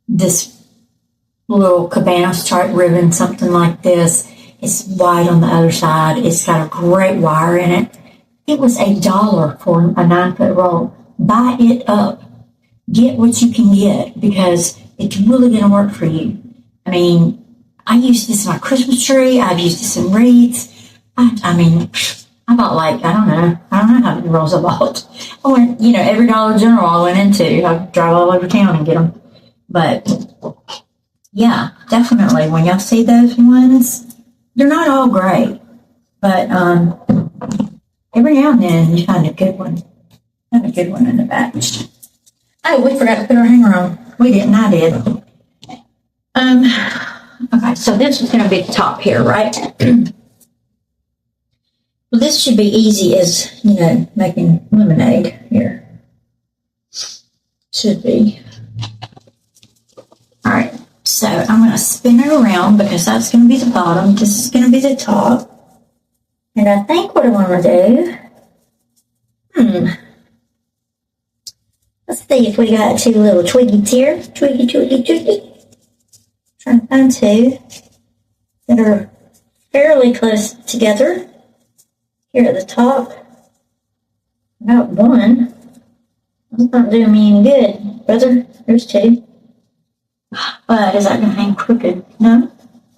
this little cabanas type ribbon, something like this, it's white on the other side, it's got a great wire in it. It was $1 for a 9-foot roll. Buy it up. Get what you can get because it's really going to work for you. I mean, I used this in my Christmas tree. I've used this in wreaths. I bought I don't know how many rolls I bought. I went, every Dollar General I went into, I drive all over town and get them. But yeah, definitely when y'all see those ones, they're not all great, but every now and then you find a good one. Have a good one in the batch. Oh, we forgot to put our hanger on. We didn't, I did. Okay, so this is going to be the top here, right? Well, this should be easy as, making lemonade here. Should be. All right, so I'm going to spin it around because that's going to be the bottom. This is going to be the top. And I think what I want to do, let's see if we got two little twiggies here. Twiggy. Trying to find two that are fairly close together. Here at the top, I got one. That's not doing me any good, brother. There's two. But is that going to hang crooked? No?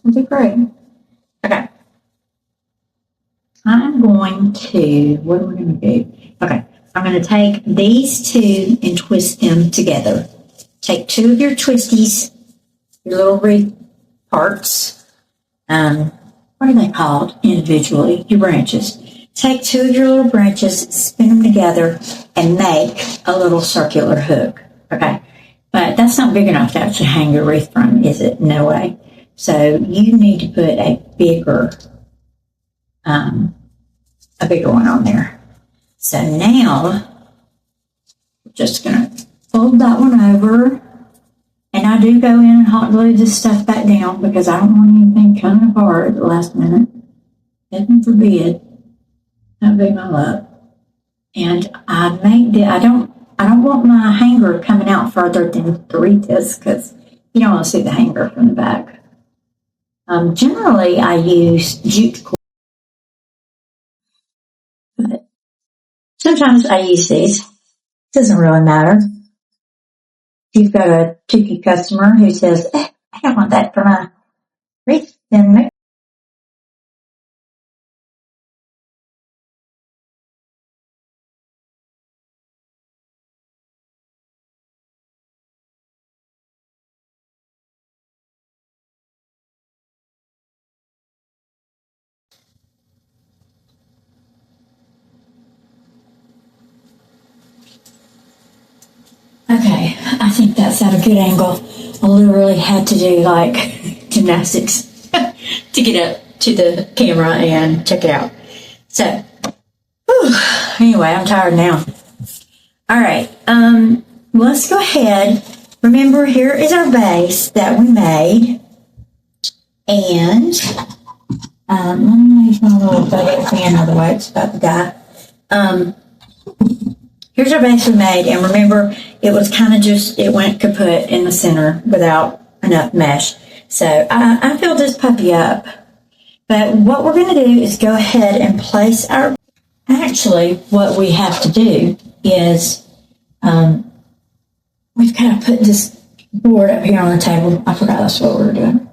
That'd be great. Okay. I'm going to, what are we going to do? Okay. I'm going to take these two and twist them together. Take two of your twisties, your little wreath parts. What are they called individually? Your branches. Take two of your little branches, spin them together, and make a little circular hook. Okay. But that's not big enough to actually hang your wreath from, is it? No way. So you need to put a bigger one on there. So now, we're just going to fold that one over. And I do go in and hot glue this stuff back down because I don't want anything coming apart at the last minute. Heaven forbid. That'd be my luck. And I don't want my hanger coming out further than the wreath is because you don't want to see the hanger from the back. Generally, I use jute cord. But sometimes I use these. It doesn't really matter. If you've got a cheeky customer who says, I don't want that for my wreath, then make Okay, I think that's at a good angle. I literally had to do gymnastics to get up to the camera and check it out. So, anyway, I'm tired now. All right, let's go ahead. Remember, here is our base that we made. And let me use my little bucket fan out of the way. It's about to die. Here's our base we made, and remember, it was kind of it went kaput in the center without enough mesh. So I filled this puppy up. But what we're going to do is go ahead and place our... Actually, what we have to do is we've got to put this board up here on the table. I forgot that's what we were doing.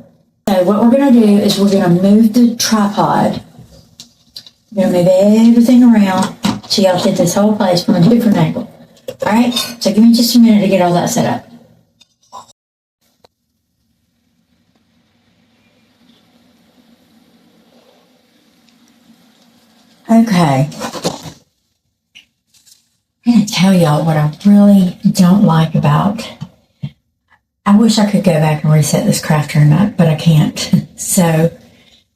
So what we're going to do is we're going to move the tripod. We're going to move everything around. So y'all get this whole place from a different angle. All right, so give me just a minute to get all that set up. Okay. I'm going to tell y'all what I really don't like about... I wish I could go back and reset this craft room up, but I can't. So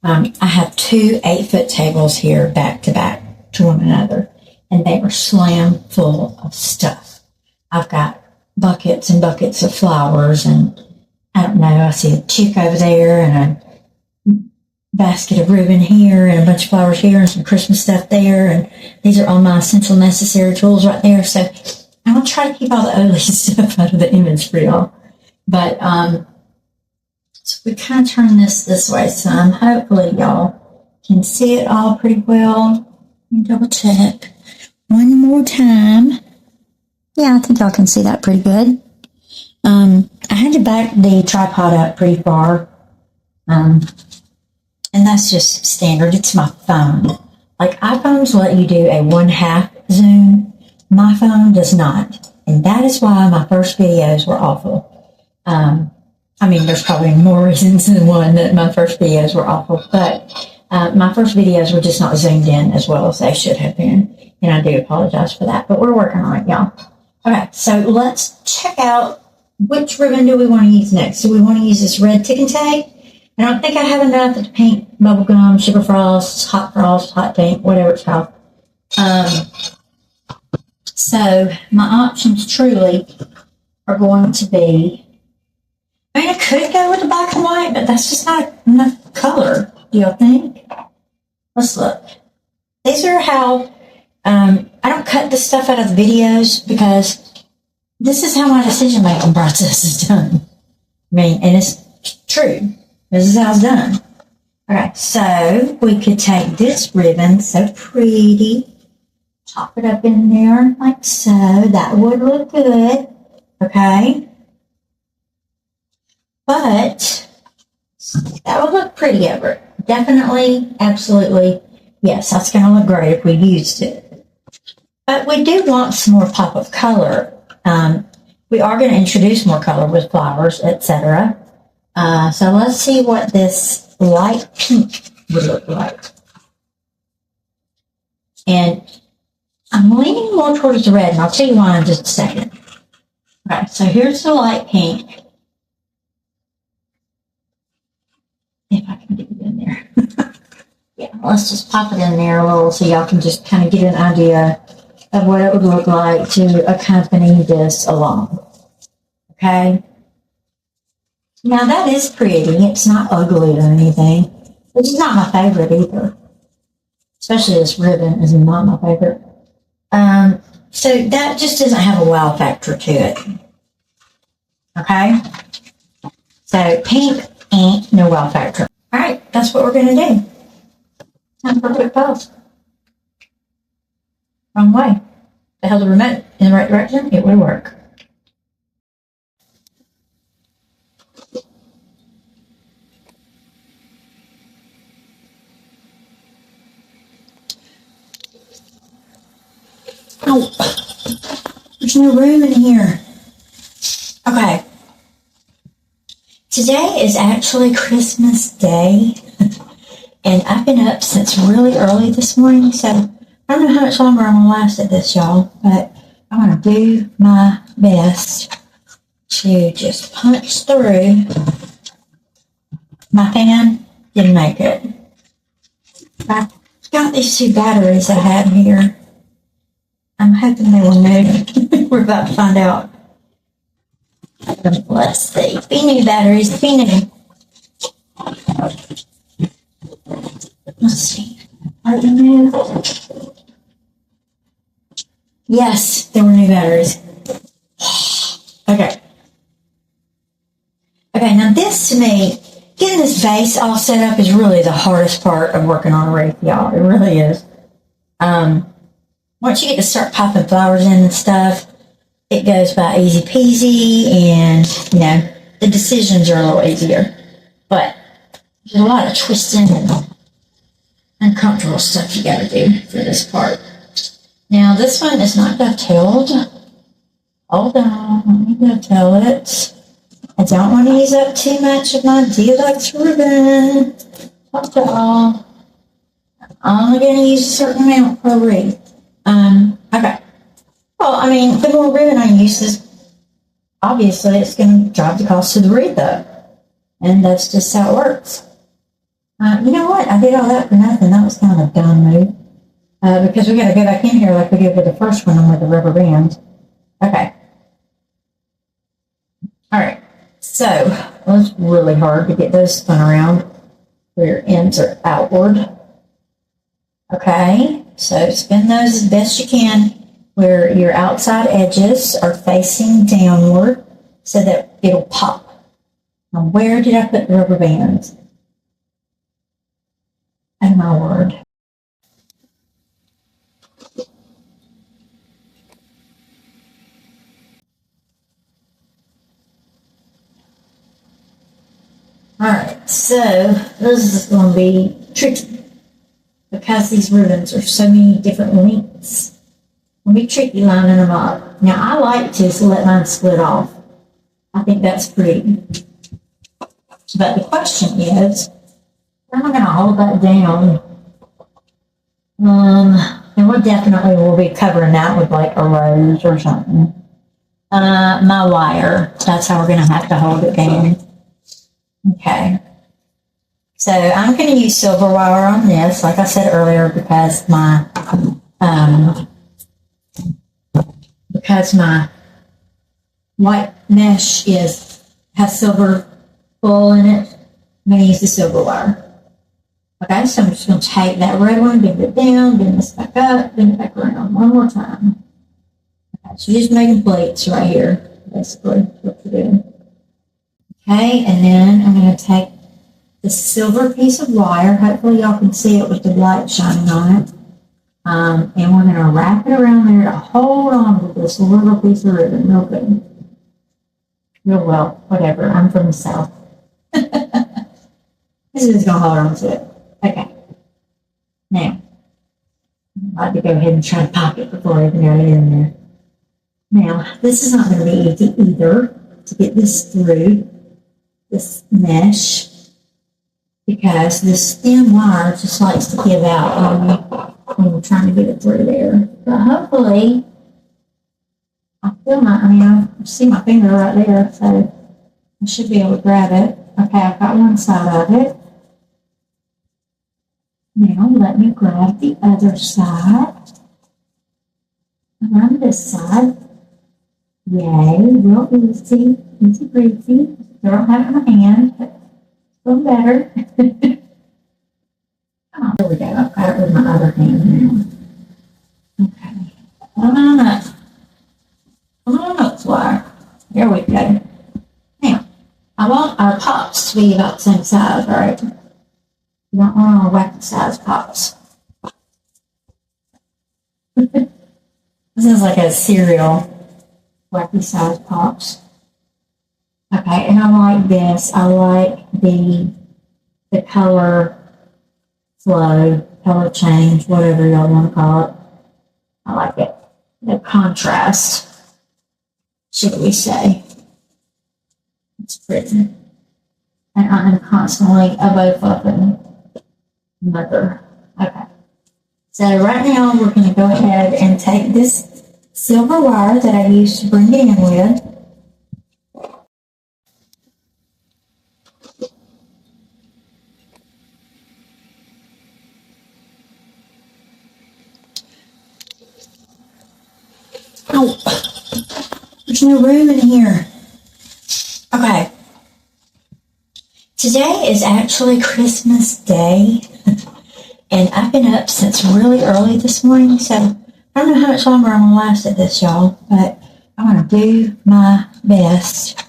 I have two 8-foot tables here back to back to one another. And they were slam full of stuff. I've got buckets and buckets of flowers, and I don't know, I see a chick over there and a basket of ribbon here and a bunch of flowers here and some Christmas stuff there. And these are all my essential necessary tools right there. So I'm going to try to keep all the ugly stuff out of the image for y'all. But so we kind of turn this way some. Hopefully y'all can see it all pretty well. Let me double check one more time. Yeah, I think y'all can see that pretty good. I had to back the tripod up pretty far. And that's just standard. It's my phone. Like iPhones let you do a 1/2 zoom. My phone does not. And that is why my first videos were awful. I mean, there's probably more reasons than one that my first videos were awful. But my first videos were just not zoomed in as well as they should have been. And I do apologize for that. But we're working on it, y'all. Okay, so let's check out which ribbon do we want to use next. Do we want to use this red tick and tape? I don't think I have enough of the pink bubblegum, sugar frost, hot pink, whatever it's called. So my options truly are going to be, I mean, I could go with the black and white, but that's just not enough color, do y'all think? Let's look. These are how, I don't cut this stuff out of the videos because this is how my decision-making process is done. I mean, and it's true. This is how it's done. Okay, so we could take this ribbon, so pretty, pop it up in there like so. That would look good, okay? But that would look pretty over it. Definitely, absolutely, yes, that's going to look great if we used it. But we do want some more pop of color. We are going to introduce more color with flowers, etc. So let's see what this light pink would look like. And I'm leaning more towards the red, and I'll tell you why in just a second. Okay, so here's the light pink. If I can get it in there. Yeah, let's just pop it in there a little so y'all can just kind of get an idea of what it would look like to accompany this along. Okay? Now that is pretty. It's not ugly or anything. It's not my favorite either. Especially this ribbon is not my favorite. So that just doesn't have a wow factor to it. Okay? So pink ain't no wow factor. Alright, that's what we're going to do. Time for a quick pause. Wrong way. I held the remote in the right direction, it would work. Oh, there's no room in here. Okay. Today is actually Christmas Day. And I've been up since really early this morning, so I don't know how much longer I'm going to last at this, y'all. But I'm going to do my best to just punch through. My fan didn't make it. I've got these 2 batteries I have here. I'm hoping they will move. We're about to find out. Let's see. Be new batteries. Be new. Let's see. Are they new? Yes, there were new batteries. Okay. Okay, now this to me, getting this base all set up is really the hardest part of working on a wreath, y'all. It really is. Once you get to start popping flowers in and stuff, it goes by easy peasy, and, you know, the decisions are a little easier. But there's a lot of twisting and uncomfortable stuff you gotta do for this part. Now, this one is not dovetailed. Hold on, let me dovetail it. I don't want to use up too much of my deluxe ribbon. Talk to all. I'm only going to use a certain amount per wreath. Okay. Well, I mean, the more ribbon I use, obviously it's going to drive the cost of the wreath up. And that's just how it works. You know what? I did all that for nothing. That was kind of a dumb move. Because we got to go back in here like we did with the first one with the rubber band. Okay. All right. So, it was really hard to get those spun around. where your ends are outward. Okay, so spin those as best you can where your outside edges are facing downward so that it'll pop. Now, where did I put the rubber bands? Oh my word. Alright, so this is going to be tricky because these ribbons are so many different lengths. It'll be tricky lining them up. Now, I like to just let mine split off. I think that's pretty. But the question is, how am I going to hold that down? And we definitely will be covering that with like a rose or something. My wire, that's how we're going to have to hold it down. Okay. So I'm going to use silver wire on this, like I said earlier, because my white mesh has silver full in it. I'm going to use the silver wire. Okay, so I'm just going to take that red one, bend it down, bend this back up, bend it back around one more time. Okay, so you're just making plates right here, basically, what you're doing. Okay, and then I'm going to take the silver piece of wire. Hopefully y'all can see it with the light shining on it. And we're going to wrap it around there to hold on to this little piece of ribbon real good. Real well, whatever. I'm from the South. This is going to hold on to it. Okay. Now, I'd like to go ahead and try to pop it before I even got it in there. Now, this is not going to be easy either to get this through this mesh because this thin wire just likes to give out when you're trying to get it through there. But hopefully, I see my finger right there, so I should be able to grab it. Okay, I've got one side of it. Now let me grab the other side. Around this side. Yay, real easy, easy breezy. I don't have it in my hand, but it's a little better. Oh, there we go. I've got it with my other hand now. Okay. Come on up, wire. There we go. Now, I want our pops to be about the same size, right? You don't want to wacky size pops. This is like a cereal. Wacky size pops. Okay, and I like this. I like the color flow, color change, whatever y'all want to call it. I like it. The contrast, should we say. It's pretty. And I am constantly a bow flipping mother. Okay. So right now we're going to go ahead and take this silver wire that I used to bring it in with. Oh, there's no room in here. Okay. Today is actually Christmas Day, and I've been up since really early this morning, so I don't know how much longer I'm going to last at this, y'all, but I'm going to do my best.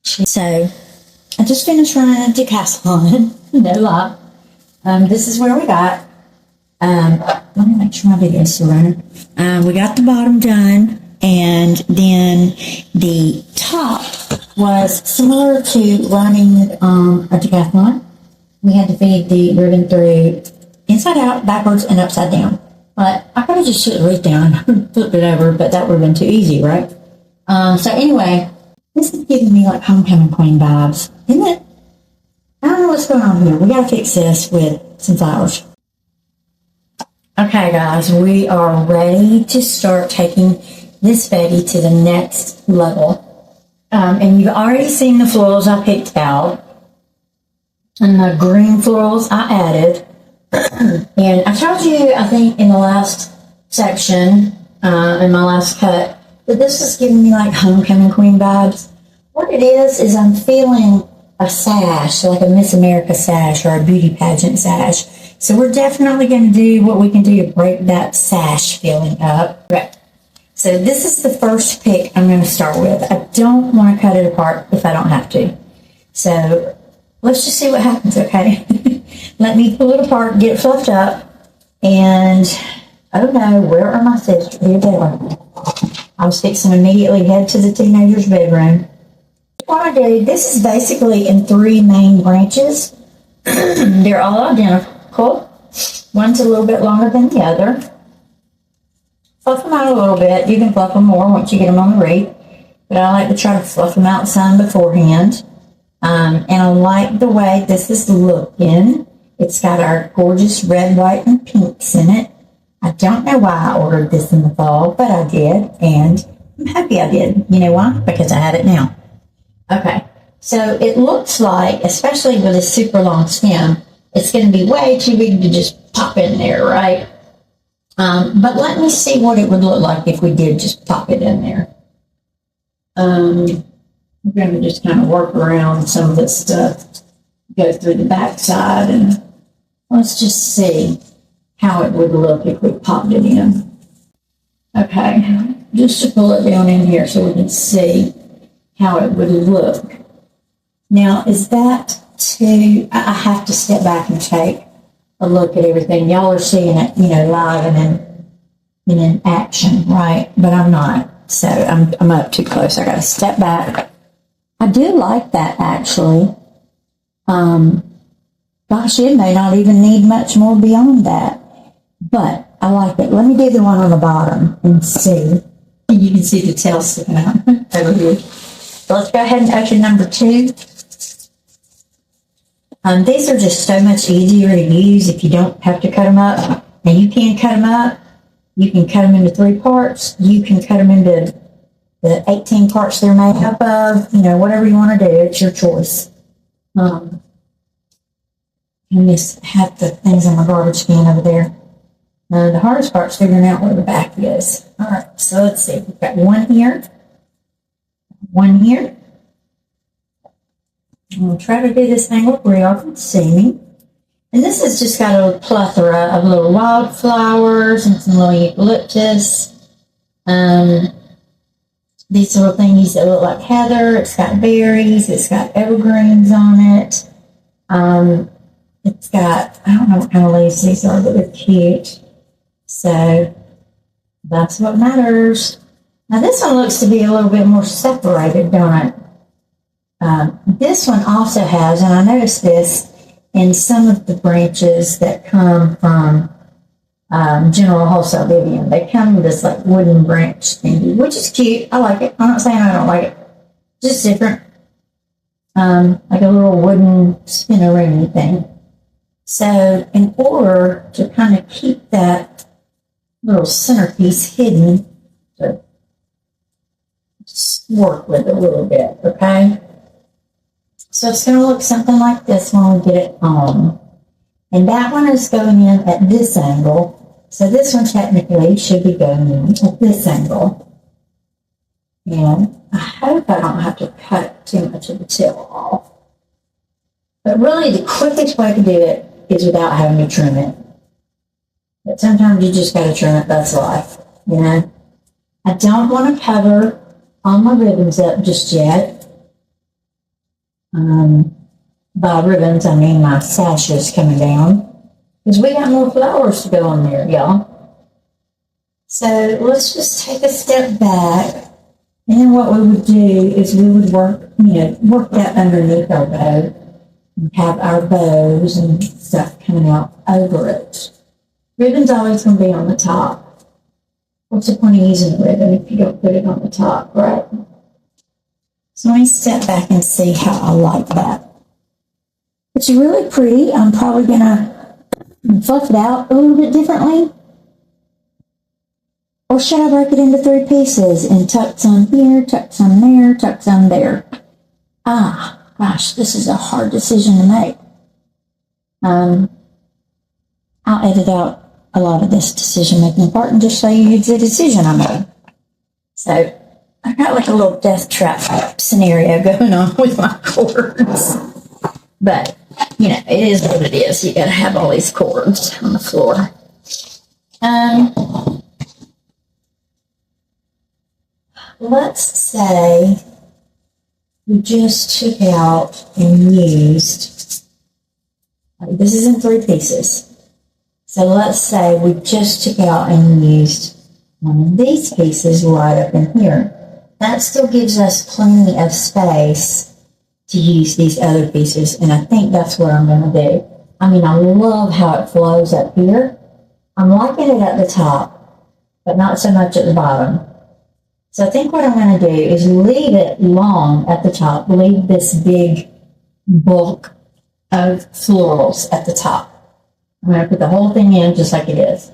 So, I just finished running a decathlon, no lie. This is where we got. Let me make sure my video is still running. We got the bottom done, and then the top was similar to running a decathlon. We had to feed the ribbon through inside out, backwards, and upside down. But I could have just put the wreath down and flipped it over, but that would have been too easy, right? So anyway, this is giving me like homecoming queen vibes, isn't it? I don't know what's going on here. We got to fix this with some flowers. Okay, guys, we are ready to start taking this baby to the next level. And you've already seen the florals I picked out. And the green florals I added. And I told you, I think, in the last section, in my last cut, that this is giving me like homecoming queen vibes. What it is I'm feeling a sash, like a Miss America sash or a beauty pageant sash. So we're definitely going to do what we can do to break that sash feeling up. Right. So this is the first pick I'm going to start with. I don't want to cut it apart if I don't have to. So let's just see what happens, okay? Let me pull it apart, get it fluffed up, and oh no, where are my sisters? Here they are. I was fixing to immediately head to the teenager's bedroom. What I do, this is basically in 3 main branches. They're all identical. One's a little bit longer than the other. Fluff them out a little bit. You can fluff them more once you get them on the wreath. But I like to try to fluff them out some beforehand. And I like the way this is looking. It's got our gorgeous red, white, and pinks in it. I don't know why I ordered this in the fall, but I did. And I'm happy I did. You know why? Because I have it now. Okay. So it looks like, especially with a super long stem, it's going to be way too big to just pop in there, right? But let me see what it would look like if we did just pop it in there. We're going to just kind of work around some of this stuff, go through the back side, and let's just see how it would look if we popped it in. Okay, just to pull it down in here so we can see how it would look. Now, is that too, I have to step back and take a look at everything. Y'all are seeing it, live and in action, right? But I'm not. So I'm up too close. I got to step back. I do like that, actually. Gosh, it may not even need much more beyond that. But I like it. Let me do the one on the bottom and see. You can see the tail sticking out over here. So let's go ahead and open number 2. These are just so much easier to use if you don't have to cut them up. And you can cut them up. You can cut them into 3 parts. You can cut them into the 18 parts they're made up of. Whatever you want to do, it's your choice. I just have the things in my garbage can over there. The hardest part's figuring out where the back is. All right, so let's see. We've got one here. One here. We'll try to do this thing where y'all can see me. And this has just got a plethora of little wildflowers and some little eucalyptus. These little thingies that look like heather. It's got berries. It's got evergreens on it. It's got, I don't know what kind of leaves these are, but they're cute. So that's what matters. Now this one looks to be a little bit more separated, don't it? This one also has, and I noticed this in some of the branches that come from General Wholesale Vivian. They come with this like wooden branch thingy, which is cute. I like it. I'm not saying I don't like it. Just different. Like a little wooden spinnerini thing. So in order to kind of keep that little centerpiece hidden, to just work with it a little bit, okay? So it's going to look something like this when we get it on. And that one is going in at this angle. So this one technically should be going in at this angle. And I hope I don't have to cut too much of the tail off. But really the quickest way to do it is without having to trim it. But sometimes you just got to trim it. That's life, I don't want to cover all my ribbons up just yet. By ribbons, I mean my sashes coming down. Because we got more flowers to go on there, y'all. So let's just take a step back. And then what we would do is we would work that underneath our bow. And have our bows and stuff coming out over it. Ribbon's always going to be on the top. What's the point of using a ribbon if you don't put it on the top, right? So let me step back and see how I like that. It's really pretty. I'm probably going to fluff it out a little bit differently. Or should I break it into 3 pieces and tuck some here, tuck some there, tuck some there? Gosh, this is a hard decision to make. I'll edit out a lot of this decision-making part and just show you the decision I made. So I got like a little death trap scenario going on with my cords. But, you know, it is what it is. You got to have all these cords on the floor. Let's say we just took out and used, this is in 3 pieces. So let's say we just took out and used one of these pieces right up in here. That still gives us plenty of space to use these other pieces, and I think that's what I'm going to do. I mean, I love how it flows up here. I'm liking it at the top, but not so much at the bottom. So I think what I'm going to do is leave it long at the top, leave this big bulk of florals at the top. I'm going to put the whole thing in just like it is,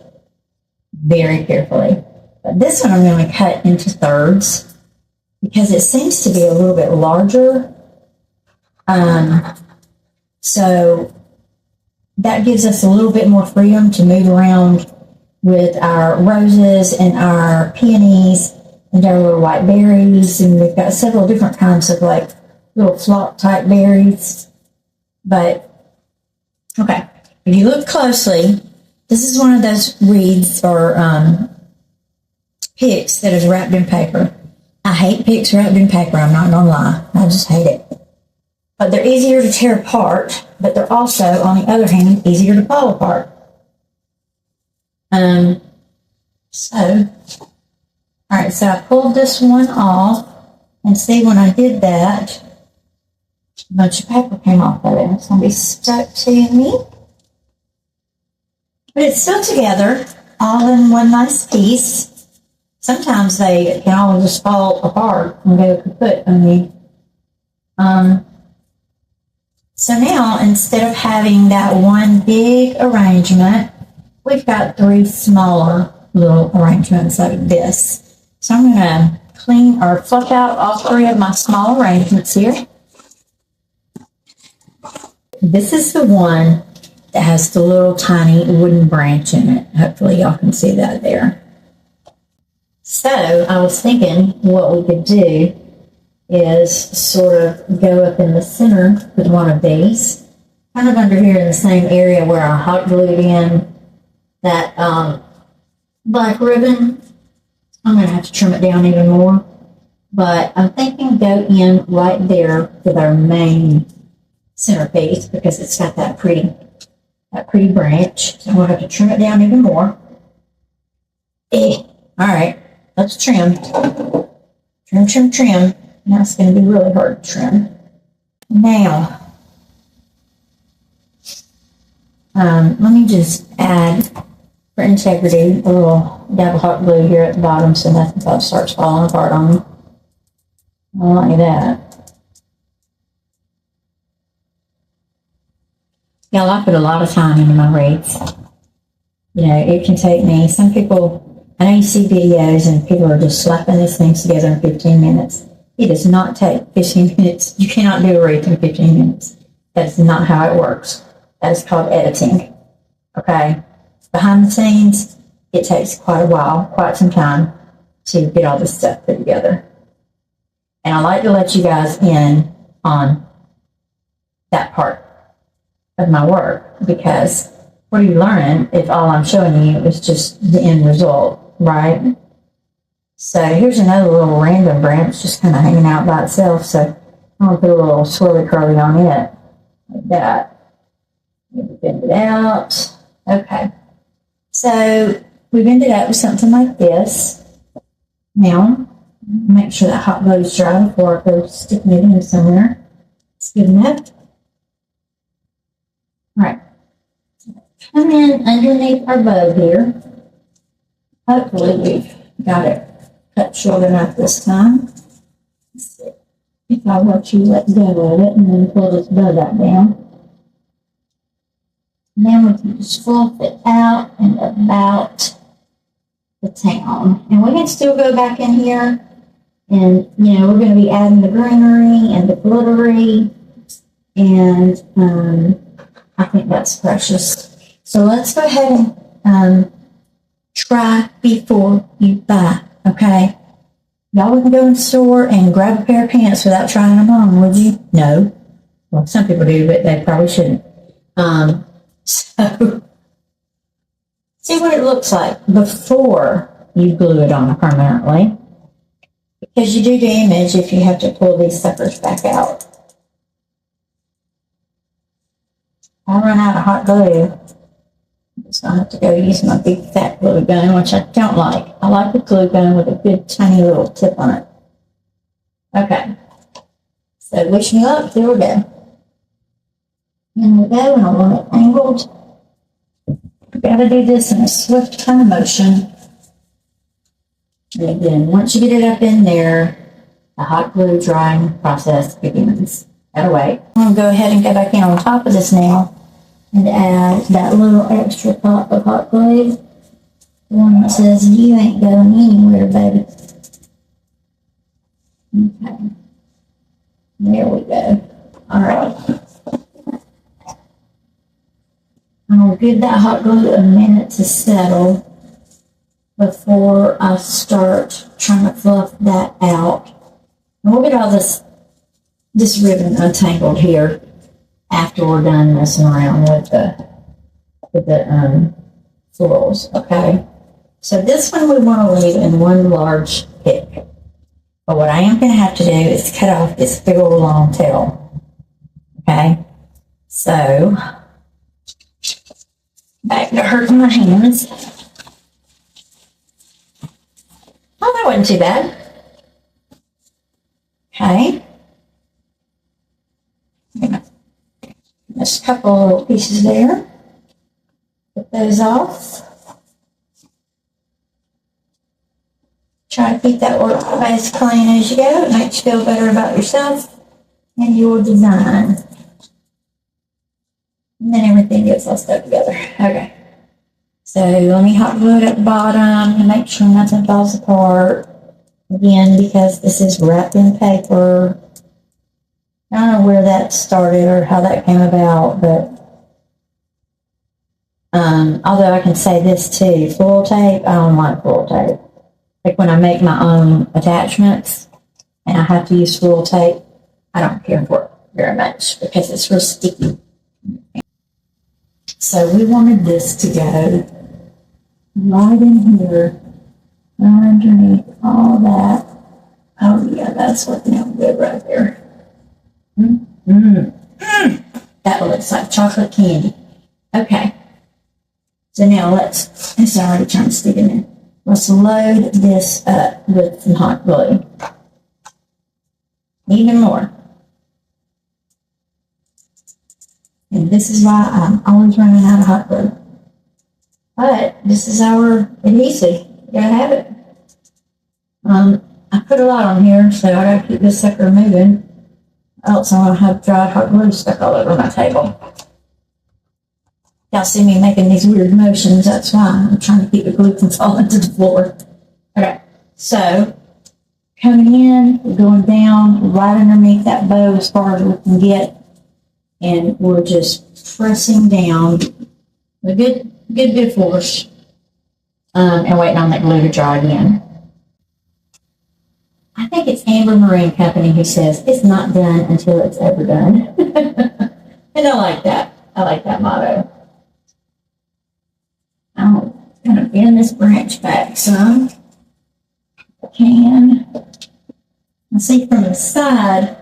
very carefully. But this one I'm going to cut into thirds because it seems to be a little bit larger. So that gives us a little bit more freedom to move around with our roses and our peonies and our little white berries. And we've got several different kinds of like little flock type berries. But, okay, if you look closely, this is one of those wreaths or picks that is wrapped in paper. I hate picks wrapped in paper, I'm not going to lie. I just hate it. But they're easier to tear apart, but they're also, on the other hand, easier to fall apart. Alright, so I pulled this one off, and see when I did that, a bunch of paper came off of it. It's going to be stuck to me. But it's still together, all in one nice piece. Sometimes they can all just fall apart and go kaput on me. So now, instead of having that one big arrangement, we've got 3 smaller little arrangements like this. So I'm going to clean or fluff out all 3 of my small arrangements here. This is the one that has the little tiny wooden branch in it. Hopefully y'all can see that there. So I was thinking what we could do is sort of go up in the center with one of these, kind of under here in the same area where I hot glued in that black ribbon. I'm going to have to trim it down even more, but I'm thinking go in right there with our main centerpiece because it's got that pretty branch. So I'm going to have to trim it down even more. All right, let's trim. Trim. Now it's going to be really hard to trim. Now, let me just add, for integrity, a little dab of hot glue here at the bottom so nothing starts falling apart on me. Like that. Y'all, I put a lot of time into my wreaths. You know, it can take me, some people, I know you see videos and people are just slapping these things together in 15 minutes. It does not take 15 minutes. You cannot do a wreath in 15 minutes. That's not how it works. That is called editing. Okay? Behind the scenes, it takes quite a while, quite some time to get all this stuff put together. And I like to let you guys in on that part of my work because what are you learning if all I'm showing you is just the end result, right? So here's another little random branch just kind of hanging out by itself. So I'm going to put a little swirly curly on it, like that. Maybe bend it out. Okay. So we've ended up with something like this. Now, make sure that hot glue is dry before I go sticking it in somewhere. It's good enough. All right. Come in underneath our bow here. Hopefully we've got it cut short enough this time. Let's see if I let you let go of it and then pull this bow back down. And then we can just fluff it out and about the town. And we can still go back in here and, you know, we're going to be adding the greenery and the glittery. And I think that's precious. So let's go ahead and try before you buy, okay? Y'all wouldn't go in the store and grab a pair of pants without trying them on, would you? No. Well, some people do, but they probably shouldn't. So see what it looks like before you glue it on permanently. Because you do damage if you have to pull these suckers back out. I run out of hot glue. I'm just going to have to go use my big fat glue gun, which I don't like. I like a glue gun with a good tiny little tip on it. Okay. So wish me luck. Here we go. And we go, and I want it angled. You've got to do this in a swift kind of motion. And then once you get it up in there, the hot glue drying process begins. Gotta wait. I'm going to go ahead and go back in on top of this now and add that little extra pop of hot glue. The one that says, you ain't going anywhere, baby. Okay. There we go. All right. I'll give that hot glue a minute to settle before I start trying to fluff that out. And we'll get all this ribbon untangled here after we're done messing around with the florals. Okay. So this one we want to leave in one large pick. But what I am going to have to do is cut off this big old long tail. Okay. So back to hurting my hands. Oh, that wasn't too bad. Okay. Just a couple little pieces there. Put those off. Try to keep that work as clean as you go. It makes you feel better about yourself and your design. And then everything gets all stuck together. Okay. So let me hot glue it at the bottom to make sure nothing falls apart. Again, because this is wrapped in paper. I don't know where that started or how that came about, but although I can say this too, floral tape, I don't like floral tape. Like when I make my own attachments and I have to use floral tape, I don't care for it very much because it's real sticky. So we wanted this to go right in here, underneath all that. Oh yeah, that's working out good right there. That looks like chocolate candy. Okay. So now it's already trying to stick in there. Let's load this up with some hot glue. Even more. And this is why I'm always running out of hot glue. But this is our adhesive. You gotta have it. I put a lot on here, so I gotta keep this sucker moving. Else I'm gonna have dried hot glue stuck all over my table. Y'all see me making these weird motions, that's why I'm trying to keep the glue from falling to the floor. Okay, so coming in, going down right underneath that bow as far as we can get, and we're just pressing down with good force, and waiting on that glue to dry again. I think it's Amber Marine Company who says it's not done until it's ever done. And I like that. I like that motto. I'm going to bend this branch back some. If I can. I see from the side,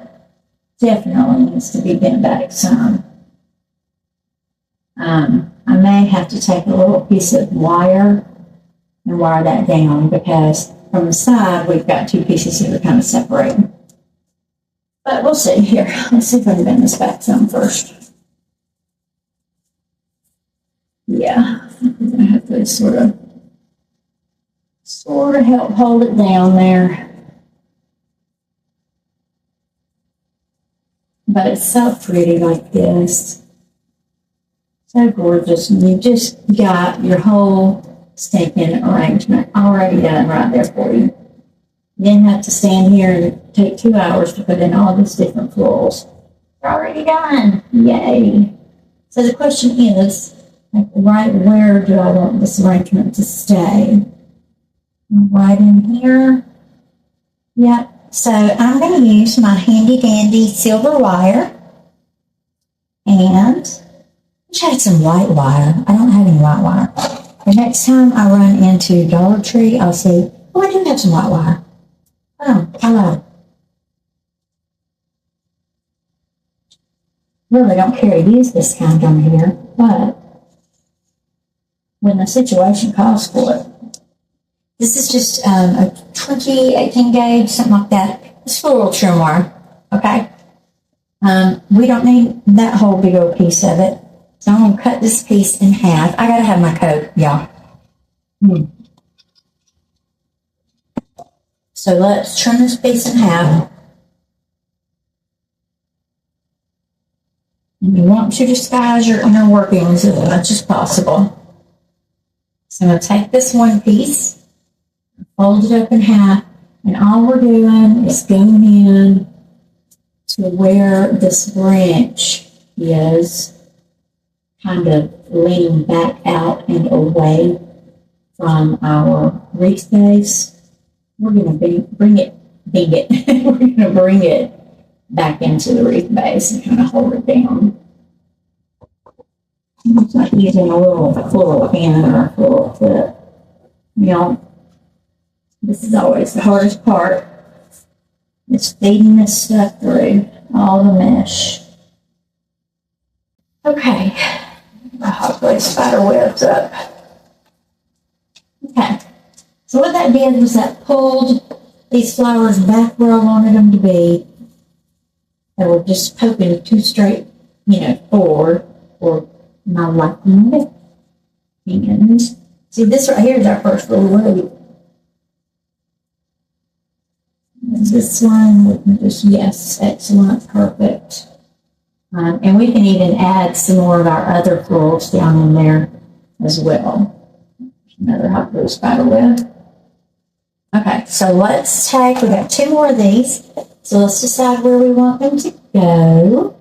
definitely needs to be bent back some. I may have to take a little piece of wire and wire that down because from the side, we've got two pieces that are kind of separating. But we'll see here. Let's see if I can bend this back some first. Yeah, I'm going to have to sort of help hold it down there. But it's so pretty like this. So gorgeous. And you just got your whole stinking arrangement already done right there for you. You didn't have to stand here and take 2 hours to put in all these different florals. They're already done. Yay. So the question is, like, right where do I want this arrangement to stay? Right in here. Yep. So I'm going to use my handy dandy silver wire. And I had some white wire. I don't have any white wire. The next time I run into Dollar Tree, I'll see, oh, I do have some white wire. Oh, hello. Really don't care to use this kind on here, but when the situation calls for it. This is just a 18 gauge, something like that. It's for a little trim wire, okay? We don't need that whole big old piece of it. So I'm going to cut this piece in half. I got to have my coat, y'all. So let's trim this piece in half. And you want to disguise your inner workings as much as possible. So I'm going to take this one piece, fold it up in half, and all we're doing is going in to where this branch is, kind of leaning back out and away from our wreath base. We're going to bring it we're going to bring it back into the wreath base and kind of hold it down. It's like using a little floral pen or a floral clip. You know, this is always the hardest part. It's feeding this stuff through all the mesh. Okay, my hot glue spider webs up. Okay, so what that did was that pulled these flowers back where I wanted them to be. They were just poking too straight, forward, or my liking it. And see, this right here is our first little row. This one, we can just, yes, excellent, perfect. And we can even add some more of our other florals down in there as well. Another hot glue spider web. Okay, so let's take, we got 2 more of these. So let's decide where we want them to go.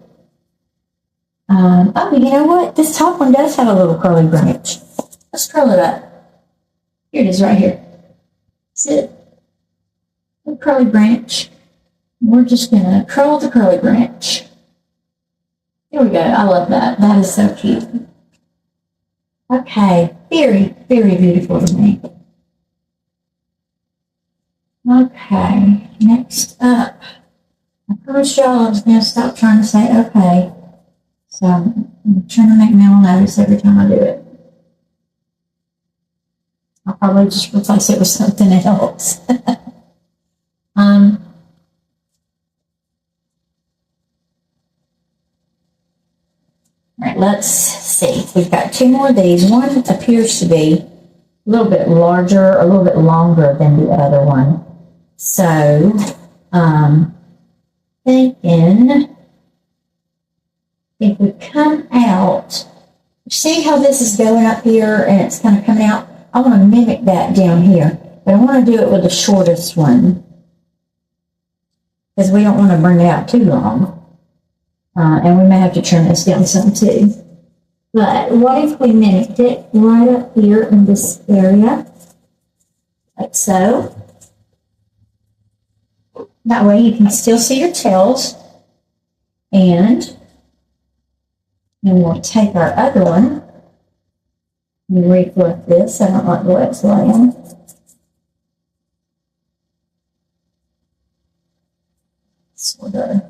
Oh, you know what? This top one does have a little curly branch. Let's curl it up. Here it is right here. See it? A curly branch. We're just going to curl the curly branch. Here we go. I love that. That is so cute. Okay. Very, very beautiful to me. Okay. Next up. I promised y'all I was going to stop trying to say okay. So I'm trying to make mental notice every time I do it. I'll probably just replace it with something else. All right, let's see. We've got 2 more of these. One appears to be a little bit larger, a little bit longer than the other one. So, thinking if we come out, see how this is going up here and it's kind of coming out? I want to mimic that down here, but I want to do it with the shortest one because we don't want to bring it out too long. And we may have to trim this down some too. But what if we mimicked it right up here in this area, like so? That way you can still see your tails. And then we'll take our other one and reflect this. I don't like the way it's laying. Sort of.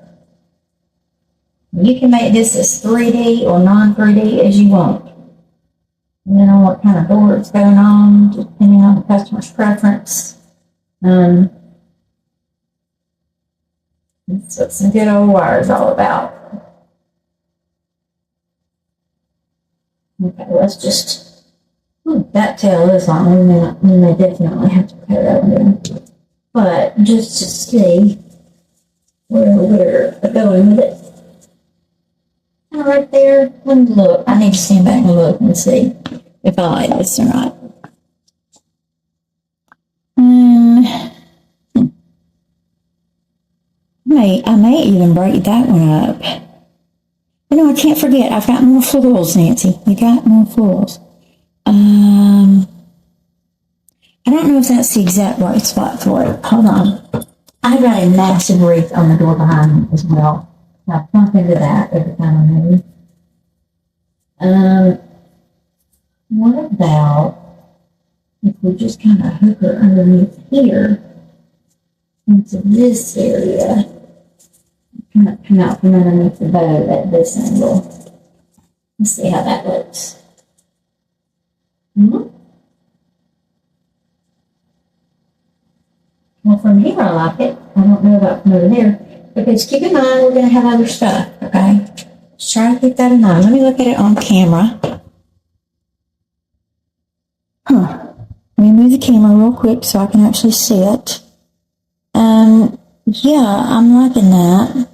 You can make this as 3D or non-3D as you want. Depending on what kind of door it's going on, depending on the customer's preference. That's what some good old wire is all about. Okay, let's just, that tail is long. We may definitely have to cut it over. But just to see where we're going with it. Right there, let me look. I need to stand back and look and see if I like this or not. I may even break that one up. But no, I can't forget. I've got more florals, Nancy. We got more florals. I don't know if that's the exact right spot for it. Hold on. I've got a massive wreath on the door behind me as well. I'll bump into that every time I move. What about if we just kind of hook her underneath here into this area? Kind of come out from underneath the bow at this angle. Let's see how that looks. Mm-hmm. Well, from here I like it. I don't know about from over there. Because keep in mind, we're going to have other stuff, okay? Let's try to keep that in mind. Let me look at it on camera. Let me move the camera real quick so I can actually see it. Yeah, I'm liking that.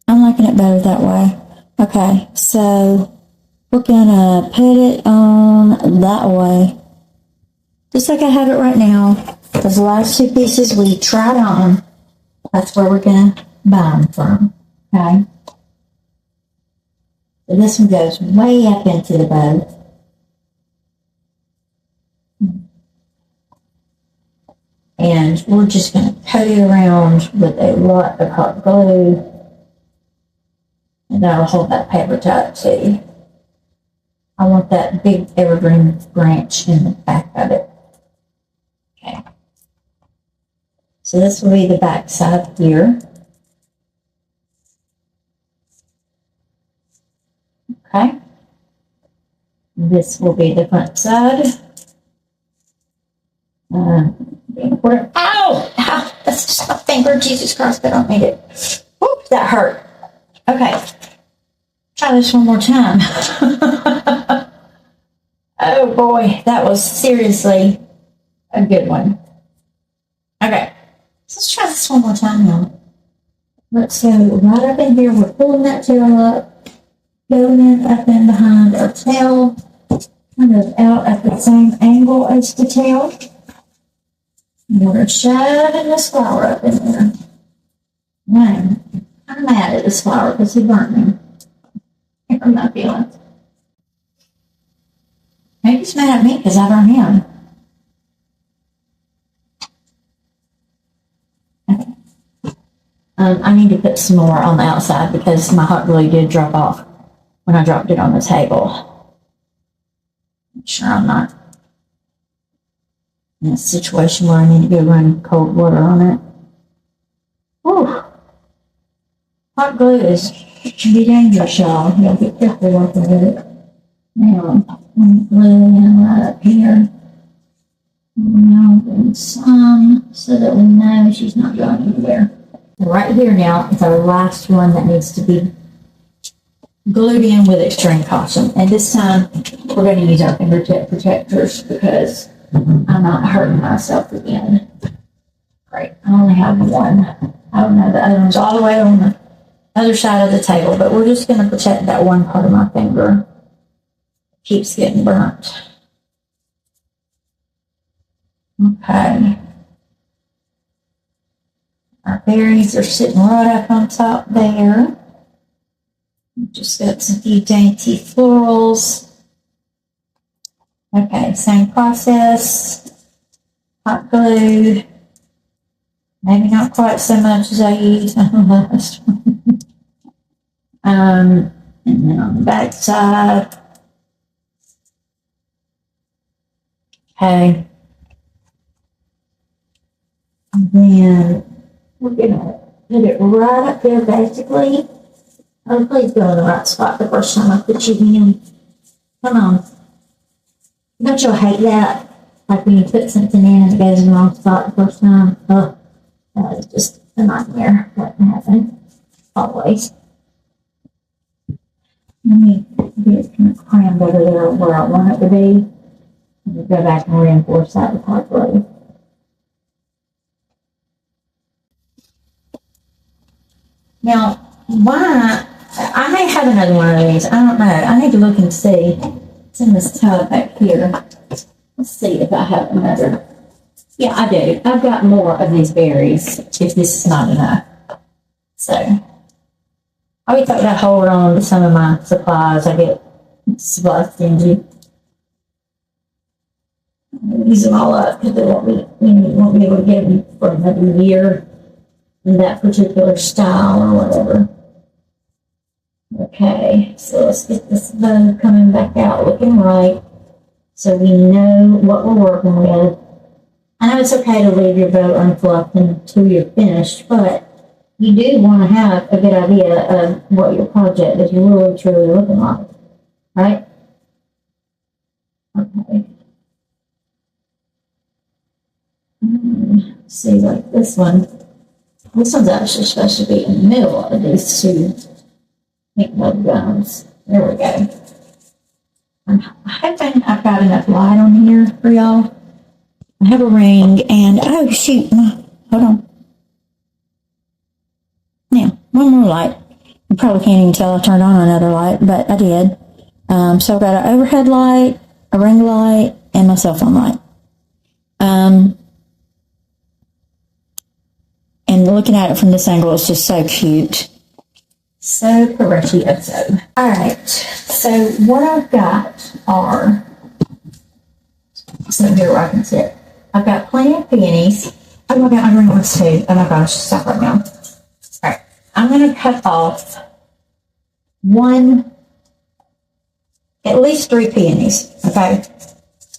I'm liking it better that way. Okay, so we're gonna put it on that way. Just like I have it right now. Those last two pieces we tried on, that's where we're gonna bind from, okay? So this one goes way up into the bow. And we're just going to coat it around with a lot of hot glue. And that'll hold that paper tight too. I want that big evergreen branch in the back of it. Okay. So this will be the back side here. Okay. This will be the front side. Ow! Ow! That's just my finger. Jesus Christ, I don't need it. Whoop, that hurt. Okay. Try this one more time. Oh boy, that was seriously a good one. Okay. Let's try this one more time now. Let's go right up in here. We're pulling that tail up, going in up in behind our tail, kind of out at the same angle as the tail. We're shoving this flower up in there. Man, I'm mad at this flower because he burnt me. I'm not feeling. Maybe he's mad at me because I burned him. Okay. I need to put some more on the outside because my hot glue did drop off when I dropped it on the table. I'm sure I'm not in a situation where I need to go run cold water on it. Whew. Hot glue can be dangerous, y'all. You gotta be careful working with it. Now, I'm gluing right up here. Now, bring some so that we know she's not going anywhere. Right here now is our last one that needs to be glued in with extreme caution. And this time, we're going to use our fingertip protectors because I'm not hurting myself again. Great. I only have one. I don't know, the other one's all the way on the other side of the table, but we're just going to protect that one part of my finger. It keeps getting burnt. Okay. Our berries are sitting right up on top there. Just got some few dainty florals. Okay, same process. Hot glue. Maybe not quite so much as I used on the last one. And then on the back side. Okay. And then we're going to put it right up there basically. Oh, please go in the right spot the first time I put you in. Come on. Don't you hate that? Like when you put something in and it goes in the wrong spot the first time. Oh, that is just a nightmare. That can happen. Always. Let me get it kind of crammed over there where I want it to be. And we'll go back and reinforce that with hot glue. Now, why? I may have another one of these. I don't know. I need to look and see. It's in this tub back here. Let's see if I have another. Yeah, I do. I've got more of these berries if this is not enough. So, I always thought that hold on to some of my supplies. I get supply stingy. Use them all up because they won't be able to get them for another year in that particular style or whatever. Okay, so let's get this bow coming back out looking right so we know what we're working with. I know it's okay to leave your bow unfluffed until you're finished, but you do want to have a good idea of what your project is really truly looking like, right? Okay. See, like this one. This one's actually supposed to be in the middle of these two pink bug gums. There we go. I'm hoping I've got enough light on here for y'all. I have a ring and, oh shoot, no, hold on. Now, one more light. You probably can't even tell I turned on another light, but I did. So I've got an overhead light, a ring light, and my cell phone light. And looking at it from this angle, it's just so cute. So pretty. Alright, so what I've got are, so here where I can see it. I've got plenty of peonies. Oh my god, my ring looks too. Oh my gosh, stop right now. Alright, I'm going to cut off at least 3 peonies, okay?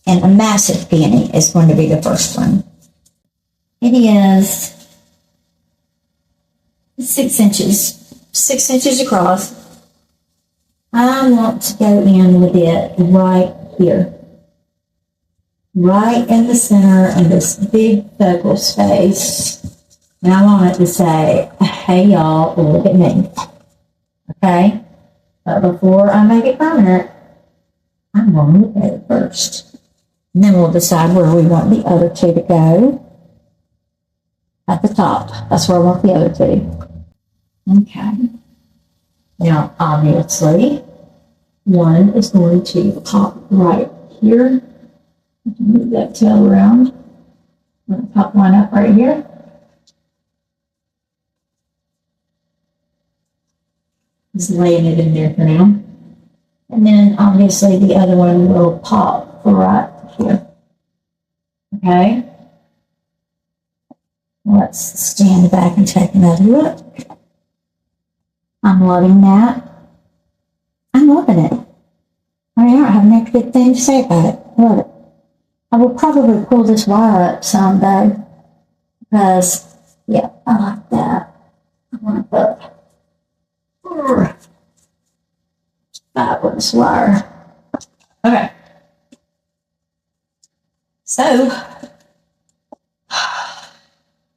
And a massive peony is going to be the first one. It is 6 inches across. I want to go in with it right here. Right in the center of this big focal space. And I want it to say, hey y'all, look at me. Okay? But before I make it permanent, I'm going to look at it first. And then we'll decide where we want the other 2 to go. At the top. That's where I want the other 2. Okay. Now, obviously, one is going to pop right here. Move that tail around. I'm going to pop one up right here. Just laying it in there for now. And then, obviously, the other one will pop right here. Okay? Let's stand back and take another look. I'm loving that. I'm loving it. I mean, I don't have a negative thing to say about it. Love it. I will probably pull this wire up some though, because, yeah, I like that. I want to put fabulous wire. Okay. So,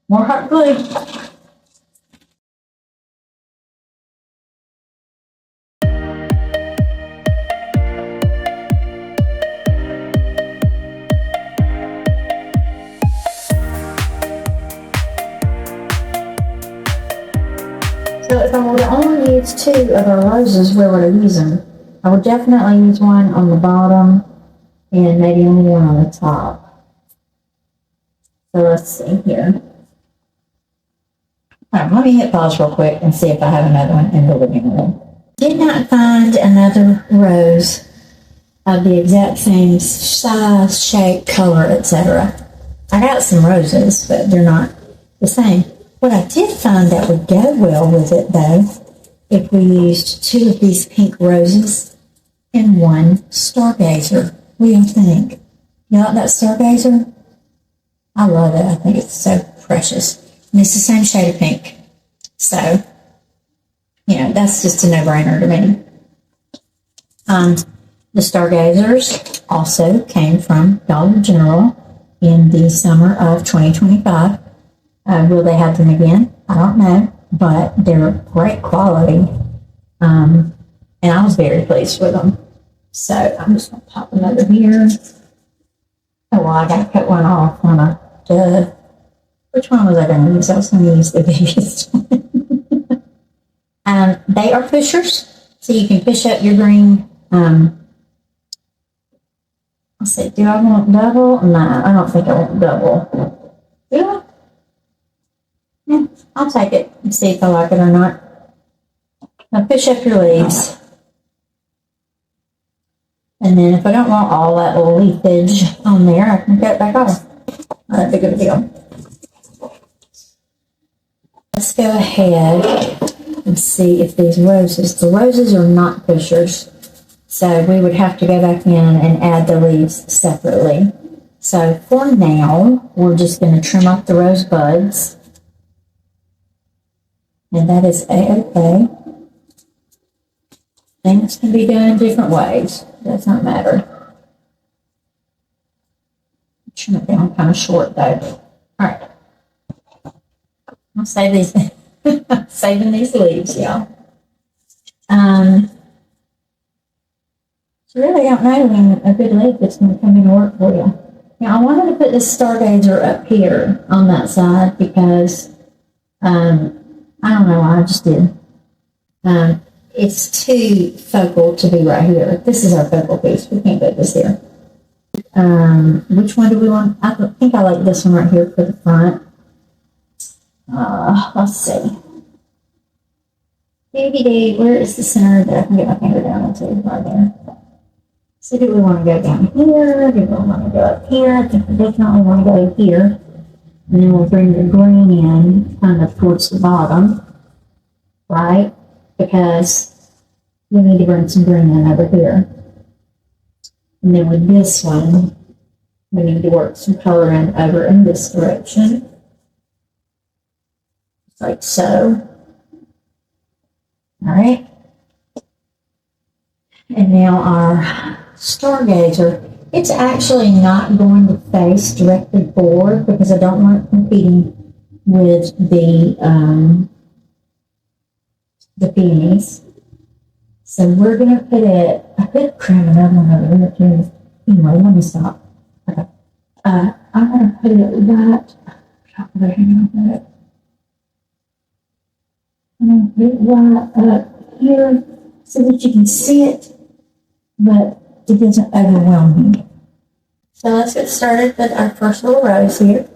more hot glue. So if I were to only use 2 of our roses, where would I use them? I would definitely use one on the bottom and maybe only one on the top. So let's see here. Alright, let me hit pause real quick and see if I have another one in the living room. Did not find another rose of the exact same size, shape, color, etc. I got some roses, but they're not the same. What I did find that would go well with it, though, if we used 2 of these pink roses and 1 stargazer. What do you think? You like that stargazer? I love it. I think it's so precious. And it's the same shade of pink. So, you know, that's just a no-brainer to me. The stargazers also came from Dollar General in the summer of 2025. Will they have them again? I don't know, but they're great quality. And I was very pleased with them. So I'm just going to pop them over here. Oh, well, I got to cut one off on a dove. Which one was I going to use? I was going to use the biggest one. They are pushers, so you can push up your green. Let's see, do I want double? No, I don't think I want double. Do I? Yeah, I'll take it and see if I like it or not. Now push up your leaves. And then if I don't want all that little leafage on there, I can cut it back off. Not that big of a deal. Let's go ahead and see if these the roses are not pushers. So we would have to go back in and add the leaves separately. So for now, we're just going to trim off the rose buds. And that is a-okay. Things can be done different ways. Does not matter. Trim it down kind of short though. All right. I'll save these. Saving these leaves, y'all. So really don't know when a good leaf is going to come in and work for you. Now I wanted to put this stargazer up here on that side because I don't know why I just did. It's too focal to be right here. This is our focal piece. We can't put this here. Which one do we want? I think I like this one right here for the front. Let's see. Where is the center that I can get my finger down into? Right there. So do we want to go down here? Do we want to go up here? I think we definitely want to go here. And then we'll bring the green in kind of towards the bottom. Right? Because we need to bring some green in over here. And then with this one, we need to work some color in over in this direction. Like so. All right. And now our stargazer, it's actually not going to face directly forward because I don't want it competing with the peonies. So we're going to put it, I could cram another one over there too. Anyway, let me stop. Okay. I'm going to put it right, I'm going to put it right up here so that you can see it, but it doesn't overwhelm me. So let's get started with our first little rose here.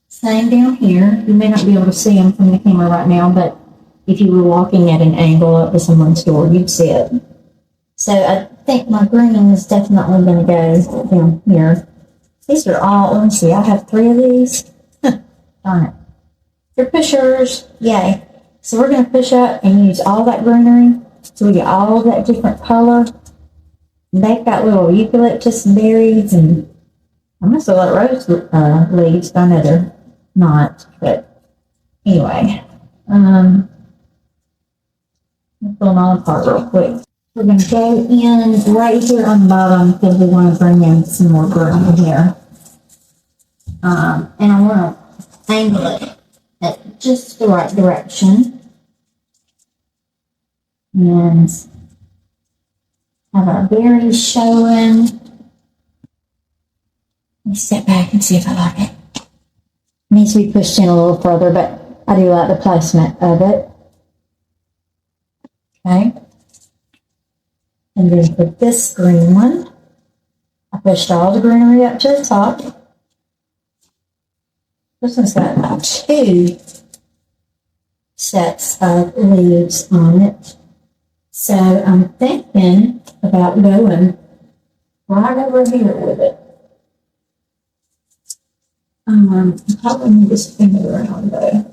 Same down here. You may not be able to see them from the camera right now, but if you were walking at an angle up to someone's door, you'd see it. So I think my green is definitely going to go down here. These are all, let me see, I have 3 of these. Darn it. They're pushers. Yay. So we're going to push up and use all that greenery so we get all that different color. And they've got little eucalyptus berries and I must have let rose leaves, but I know they're not. But anyway, I'm pulling all apart real quick. We're going to go in right here on the bottom because we want to bring in some more green here. And I want to angle it at just the right direction. And have our berries showing. Let me step back and see if I like it. It needs to be pushed in a little further, but I do like the placement of it. Okay. And then for this green one, I pushed all the greenery up to the top. This one's got 2 sets of leaves on it. So I'm thinking about going right over here with it. I probably need to spin it around though.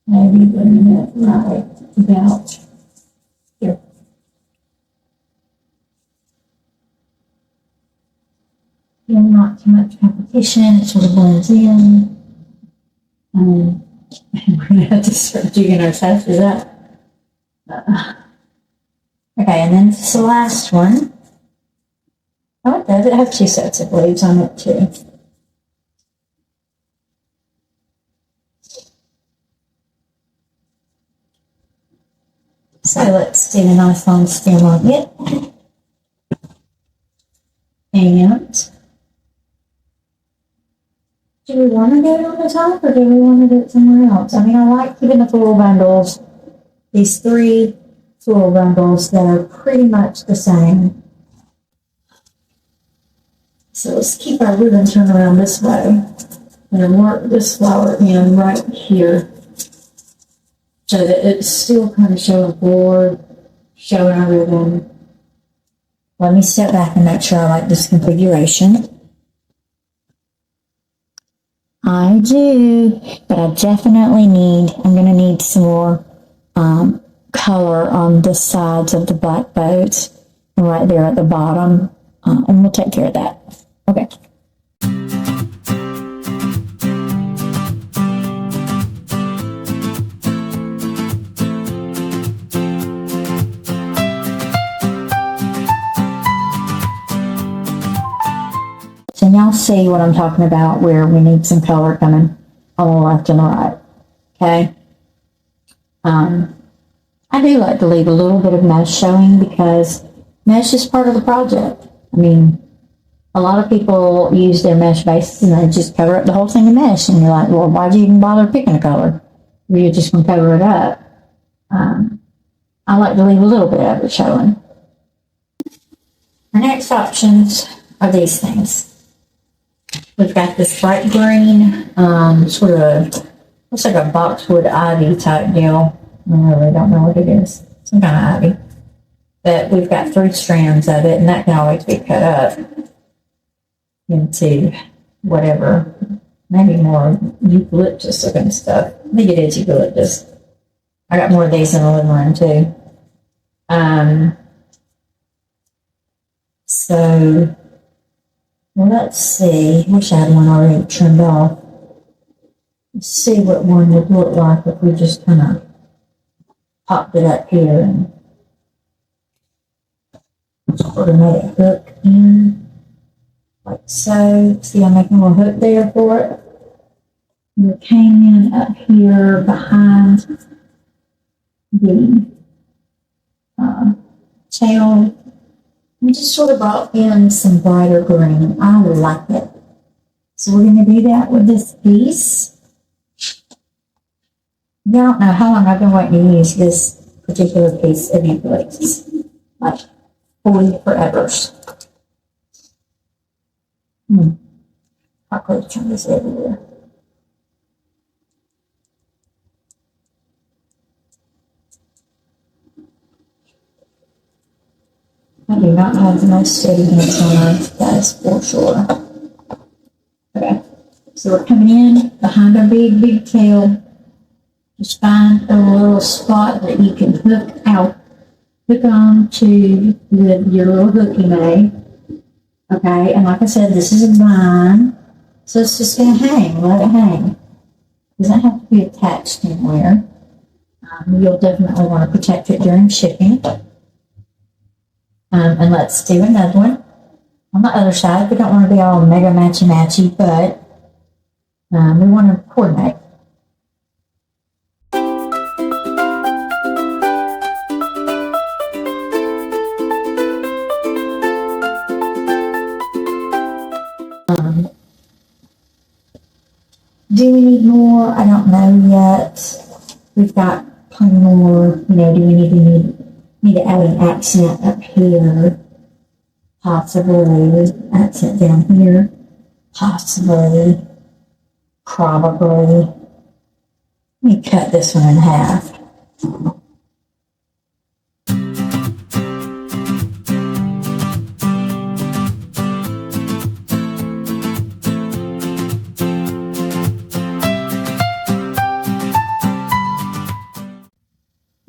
Maybe bring it right about here. Yeah, not too much competition. It sort of blends in. We're going to have to start jigging our fast as that. Okay, and then this is the last one. Oh, it does. It has 2 sets of leaves on it too. So let's do a nice long stem on it. And do we want to do it on the top or do we want to do it somewhere else? I mean, I like keeping the floral bundles, these 3 floral bundles that are pretty much the same. So let's keep our ribbon turned around this way and work this flower in right here. so that it's still kind of showing forward, showing our ribbon. Let me step back and make sure I like this configuration. I do, but I definitely I'm going to need some more color on the sides of the black boats and right there at the bottom, and we'll take care of that. Okay. So y'all see what I'm talking about, where we need some color coming on the left and the right. Okay. I do like to leave a little bit of mesh showing because mesh is part of the project. I mean, a lot of people use their mesh bases and they just cover up the whole thing in mesh, and you're like, well, why'd you even bother picking a color? You're just going to cover it up. I like to leave a little bit of it showing. Our next options are these things. We've got this bright green, sort of, looks like a boxwood ivy type deal. I really don't know what it is. Some kind of ivy. But we've got 3 strands of it, and that can always be cut up into whatever, maybe more eucalyptus looking stuff. I think it is eucalyptus. I got more of these in the living room too. So let's see. Wish I had one already trimmed off. Let's see what one would look like if we just kind of popped it up here and sort of made it hook in like so. See, I'm making a little hook there for it. And it came in up here behind the tail. We just sort of brought in some brighter green. I like it. So we're going to do that with this piece. I don't know how long I've been waiting to use this particular piece of eucalyptus. Like 40 forevers. Cockroach on this everywhere. I do not have the most steady hands on earth, guys, for sure. Okay, so we're coming in behind our big tail. Just find a little spot that you can hook on to with your little hook you made. Okay, and like I said, this is a vine, so it's just going to hang. Let it hang. It doesn't have to be attached anywhere. You'll definitely want to protect it during shipping. And let's do another one on the other side. We don't want to be all mega matchy, but we want to coordinate. Do we need more? I don't know yet. We've got plenty more. Do we need to add an accent up here? Possibly. Accent down here? Possibly. Probably. Let me cut this one in half.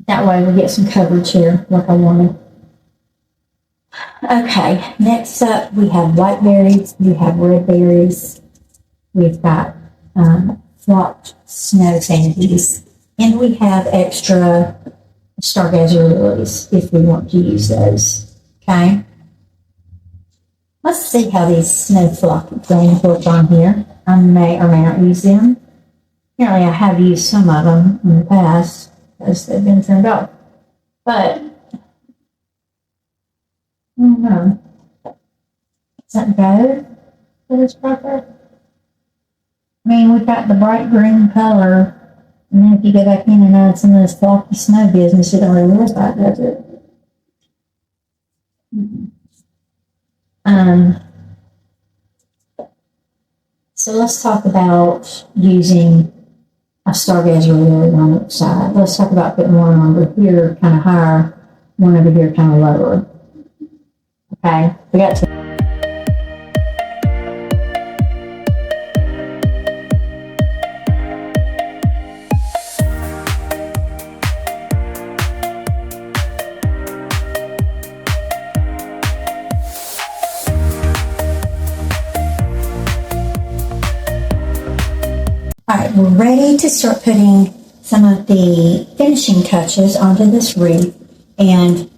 That way we get some coverage here, like I wanted. Okay, next up we have white berries, we have red berries, we've got flocked snow sandies, and we have extra stargazer lilies if we want to use those. Okay, let's see how these snow flock things look on here. I may or may not use them. Apparently I have used some of them in the past, because they've been turned off. But, I don't know. Is that good for this project? I mean, we've got the bright green color, and then if you go back in and add some of this flocky snow business, it don't really look like, does it? So let's talk about using a stargazer really on the side. Let's talk about putting one over here kind of higher, one over here kind of lower. Okay, we got to. All right, we're ready to start putting some of the finishing touches onto this wreath. And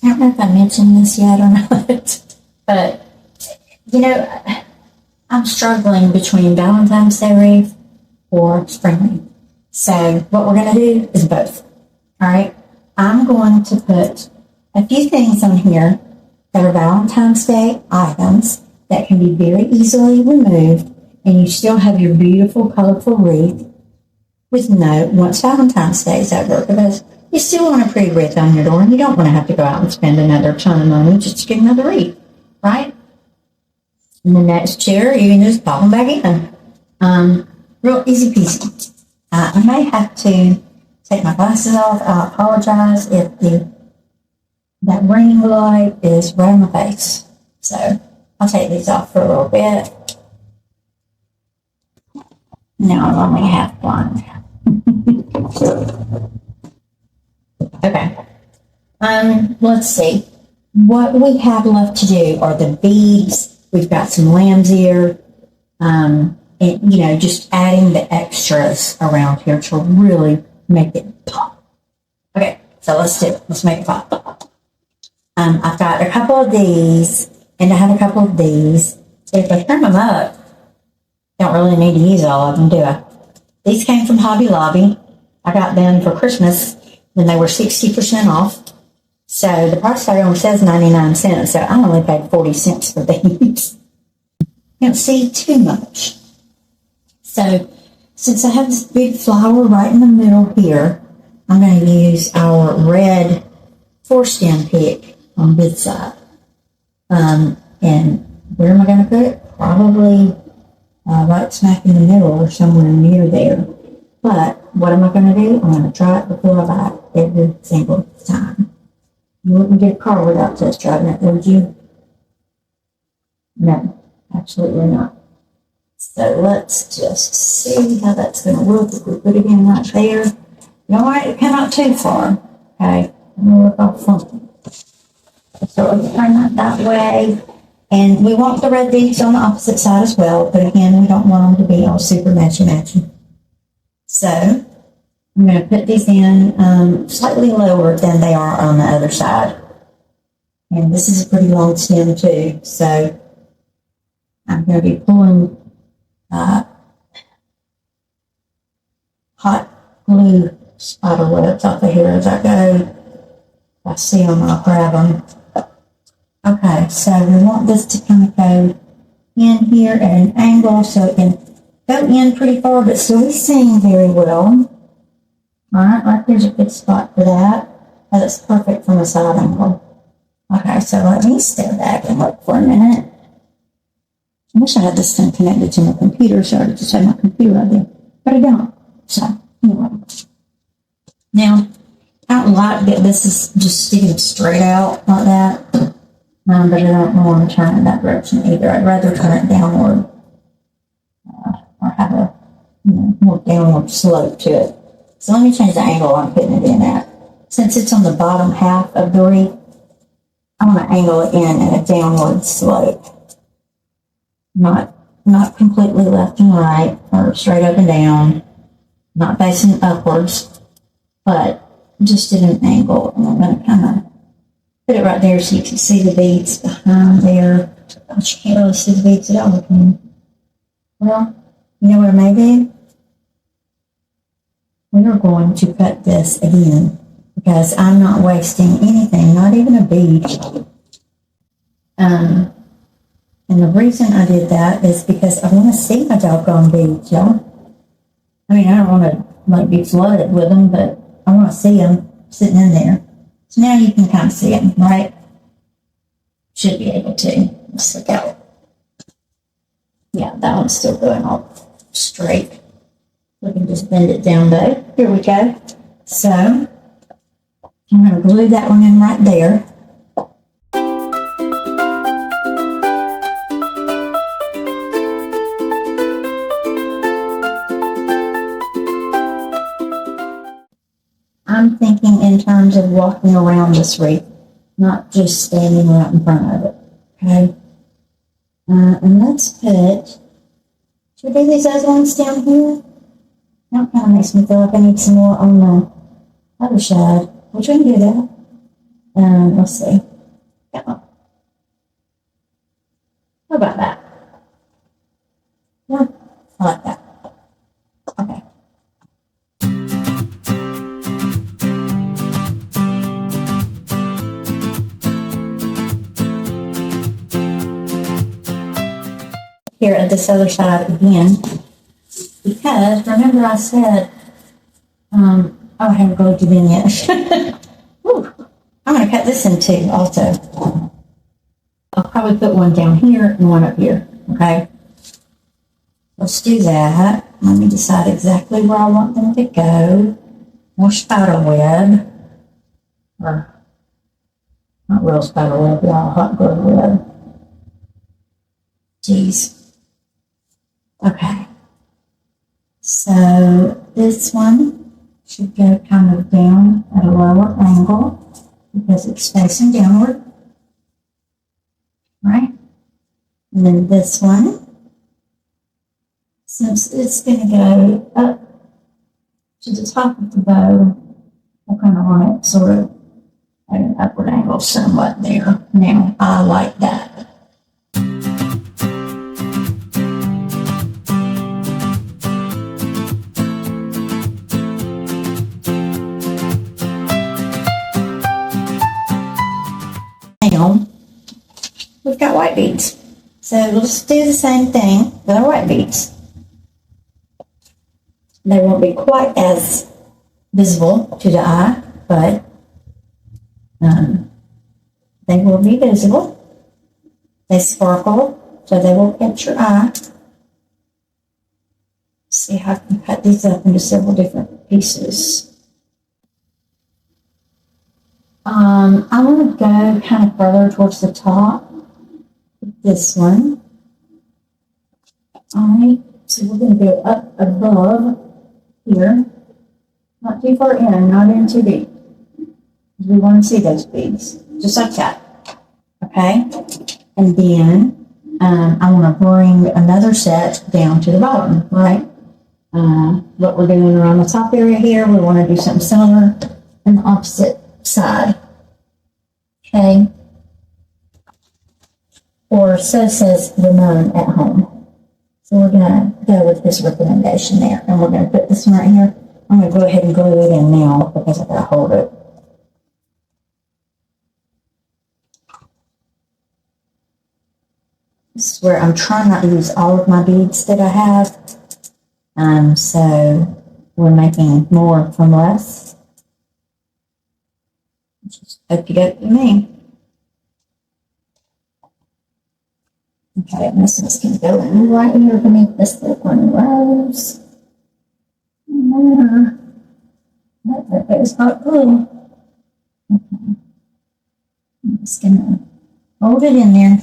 I don't know if I mentioned this yet or not, but, you know, I'm struggling between Valentine's Day wreath or spring wreath. So what we're going to do is both. All right, I'm going to put a few things on here that are Valentine's Day items that can be very easily removed, and you still have your beautiful, colorful wreath with note once Valentine's Day is over, because you still want a pretty wreath on your door, and you don't want to have to go out and spend another ton of money just to get another wreath, right? And the next chair, you can just pop them back in. Real easy peasy. I may have to take my glasses off. I apologize if that ring light is right on my face. So I'll take these off for a little bit. Now I'm only half blind. Okay. Let's see. What we have left to do are the beads. We've got some lamb's ear. And, you know, just adding the extras around here to really make it pop. Okay, so let's do it. Let's make it pop. I've got a couple of these, and I have a couple of these. If I turn them up, don't really need to use all of them, do I? These came from Hobby Lobby. I got them for Christmas when they were 60% off. So the price tag only says 99 cents, so I only paid 40 cents for these. Can't see too much. So since I have this big flower right in the middle here, I'm going to use our red 4-stem pick on this side. And where am I going to put it? Probably right smack in the middle or somewhere near there. But what am I going to do? I'm going to try it before I buy it every single time. You wouldn't get a car without test driving it, would you? No, absolutely not. So let's just see how that's going to look if we put it in right there. You don't want it to come out too far. Okay, I'm going to look all funky. So let's turn that way. And we want the red beads on the opposite side as well, but again, we don't want them to be all super matchy-matchy. So I'm going to put these in slightly lower than they are on the other side. And this is a pretty long stem too, so I'm going to be pulling hot glue spider webs off of here as I go. If I see them, I'll grab them. Okay, so we want this to kind of go in here at an angle so it can go in pretty far, but still be seen very well. Alright, right there's a good spot for that. That's perfect from a side angle. Okay, so let me step back and look for a minute. I wish I had this thing connected to my computer, so I could just have my computer right there. But I don't. So, anyway. Now, I don't like that this is just sticking straight out like that. But I don't want to turn it that direction either. I'd rather turn it downward. Or have a more downward slope to it. So let me change the angle I'm putting it in at. Since it's on the bottom half of the wreath, I want to angle it in at a downward slope. Not completely left and right or straight up and down. Not facing upwards, but just at an angle. And I'm going to kind of put it right there so you can see the beads behind there. But you can't really see the beads at all, can you? Well, you know what I may do? We are going to cut this again because I'm not wasting anything, not even a bead. And the reason I did that is because I want to see my doggone beads, y'all. I mean, I don't want to be flooded with them, but I want to see them sitting in there. So now you can kind of see them, right? Should be able to. Let's look out. Yeah, that one's still going all straight. We can just bend it down though. Here we go. So I'm going to glue that one in right there. I'm thinking in terms of walking around this wreath, not just standing right in front of it. Okay. And let's put, should we do these other ones down here? That kind of makes me feel like I need some more on the other side. Which we can do that. Let's see. Yeah. How about that? Yeah, I like that. Okay. Here at this other side again, because remember I said, I haven't glued it in yet. Whew. I'm going to cut this in two also. I'll probably put one down here and one up here, okay? Let's do that. Let me decide exactly where I want them to go. More spider web, or not real spider web, y'all, hot glue web. Jeez. Okay, so this one should go kind of down at a lower angle because it's facing downward, right? And then this one, since it's going to go up to the top of the bow, I kind of want it sort of at an upward angle somewhat there. Now, I like that. We've got white beads. So we'll just do the same thing with our white beads. They won't be quite as visible to the eye, but they will be visible. They sparkle, so they will catch your eye. See how I can cut these up into several different pieces. I want to go kind of further towards the top with this one. Alright, so we're going to go up above here. Not too far in, not in too deep. We want to see those beads, just like that. Okay? And then I want to bring another set down to the bottom, right? What we're doing around the top area here, we want to do something similar on the opposite side. Okay? Or so says Ramon at home. So we're going to go with his recommendation there. And we're going to put this one right here. I'm going to go ahead and glue it in now because I've got to hold it. This is where I'm trying not to use all of my beads that I have. So we're making more from less. Just okie doke to me. Okay, and this one's going to go in right here beneath this little one rose. And there goes hot glue. Okay. I'm just going to hold it in there.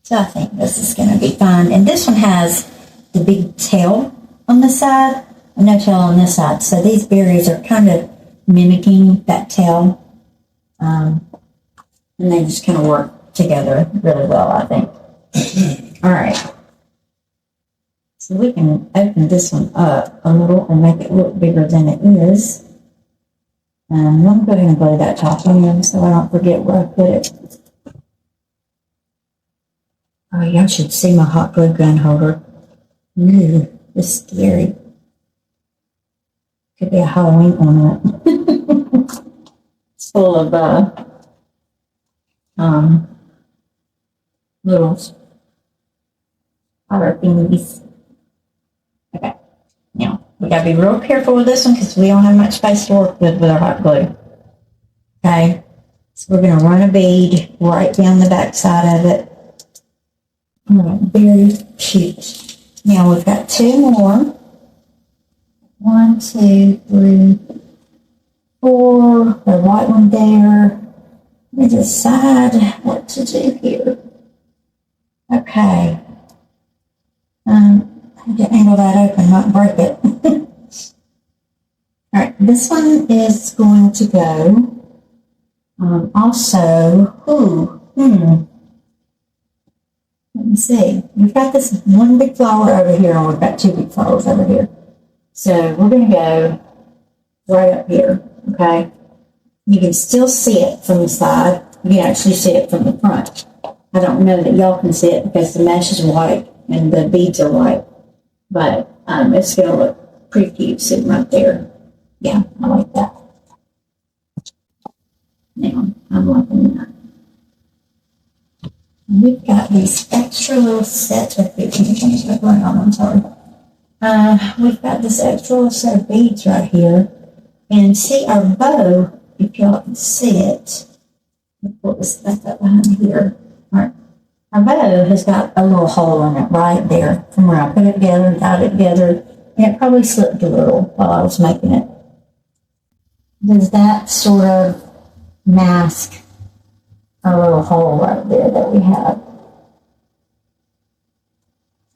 So I think this is going to be fun. And this one has the big tail on this side and no tail on this side. So these berries are kind of mimicking that tail. And they just kind of work together really well, I think. All right. So we can open this one up a little and make it look bigger than it is. I'm going to go ahead and glue that top in so I don't forget where I put it. Oh, y'all should see my hot glue gun holder. Ooh, it's scary. Could be a Halloween ornament. It's full of little spider thingies. Okay, now we gotta be real careful with this one because we don't have much space to work with our hot glue. Okay, so we're gonna run a bead right down the back side of it. Alright, very cute. Now we've got two more. 1, 2, 3, 4. The white one there. Let me decide what to do here. Okay. I have to angle that open, not break it. Alright, this one is going to go also, let me see. We've got this one big flower over here, and we've got two big flowers over here. So we're going to go right up here, okay? You can still see it from the side. You can actually see it from the front. I don't know that y'all can see it because the mesh is white and the beads are white. But it's going to look pretty cute sitting right there. Yeah, I like that. Now, I'm liking that. And we've got these extra little sets of beads. I'm sorry. We've got this extra little set of beads right here. And see our bow, if y'all can see it. Let me pull this back up behind here. All right. Our bow has got a little hole in it right there from where I put it together and tied it together. And it probably slipped a little while I was making it. Does that sort of mask our little hole right there that we have?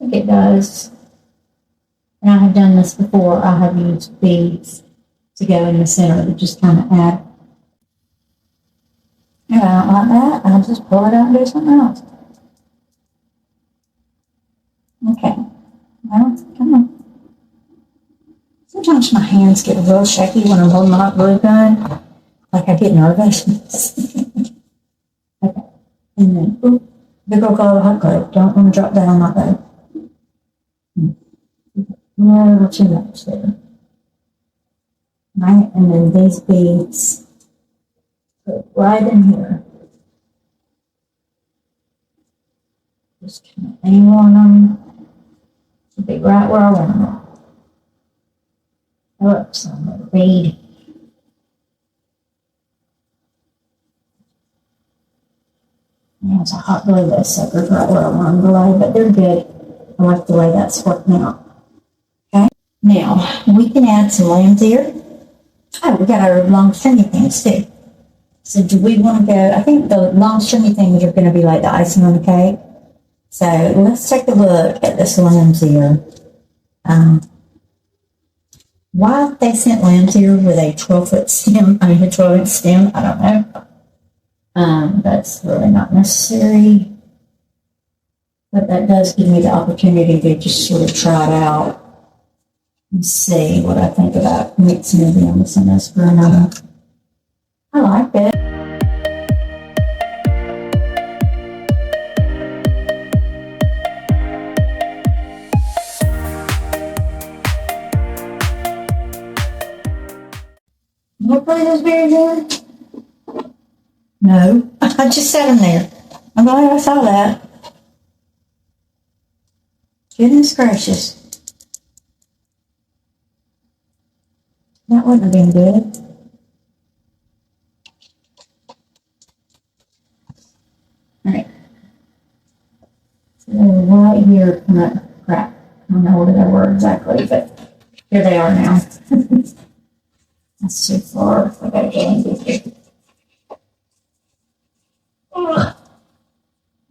I think it does. And I have done this before. I have used beads to go in the center to just kind of add. If I don't like that, I'll just pull it out and do something else. Okay. Well, come on. Sometimes my hands get real shaky when I'm holding my hot glue gun. Like I get nervous. Okay. And then, big old glove of hot glue. Don't want to drop that on my bow. No, a little too much there. Right, and then these beads put right in here. Just kind of angle on them to be right where I want them. Oops, I'm going to bead. There's a hot glue those suckers right where I want them to lay, but they're good. I like the way that's working out. Okay, now we can add some lamb's ear. Oh, we got our long stringy things too. So do we want to go, I think the long stringy things are going to be like the icing on the cake. So let's take a look at this lamb's ear. Why they sent lamb's ear with a 12-foot stem, a 12-inch stem, I don't know. That's really not necessary. But that does give me the opportunity to just sort of try it out. And see what I think about mixing it in with some esperanto. I like it. What put those berries in? No, I just set them there. I'm glad I saw that. Goodness gracious. That wouldn't have been good. Alright. So right here, crap. I don't know what they were exactly, but here they are now. That's too far. I gotta get in here.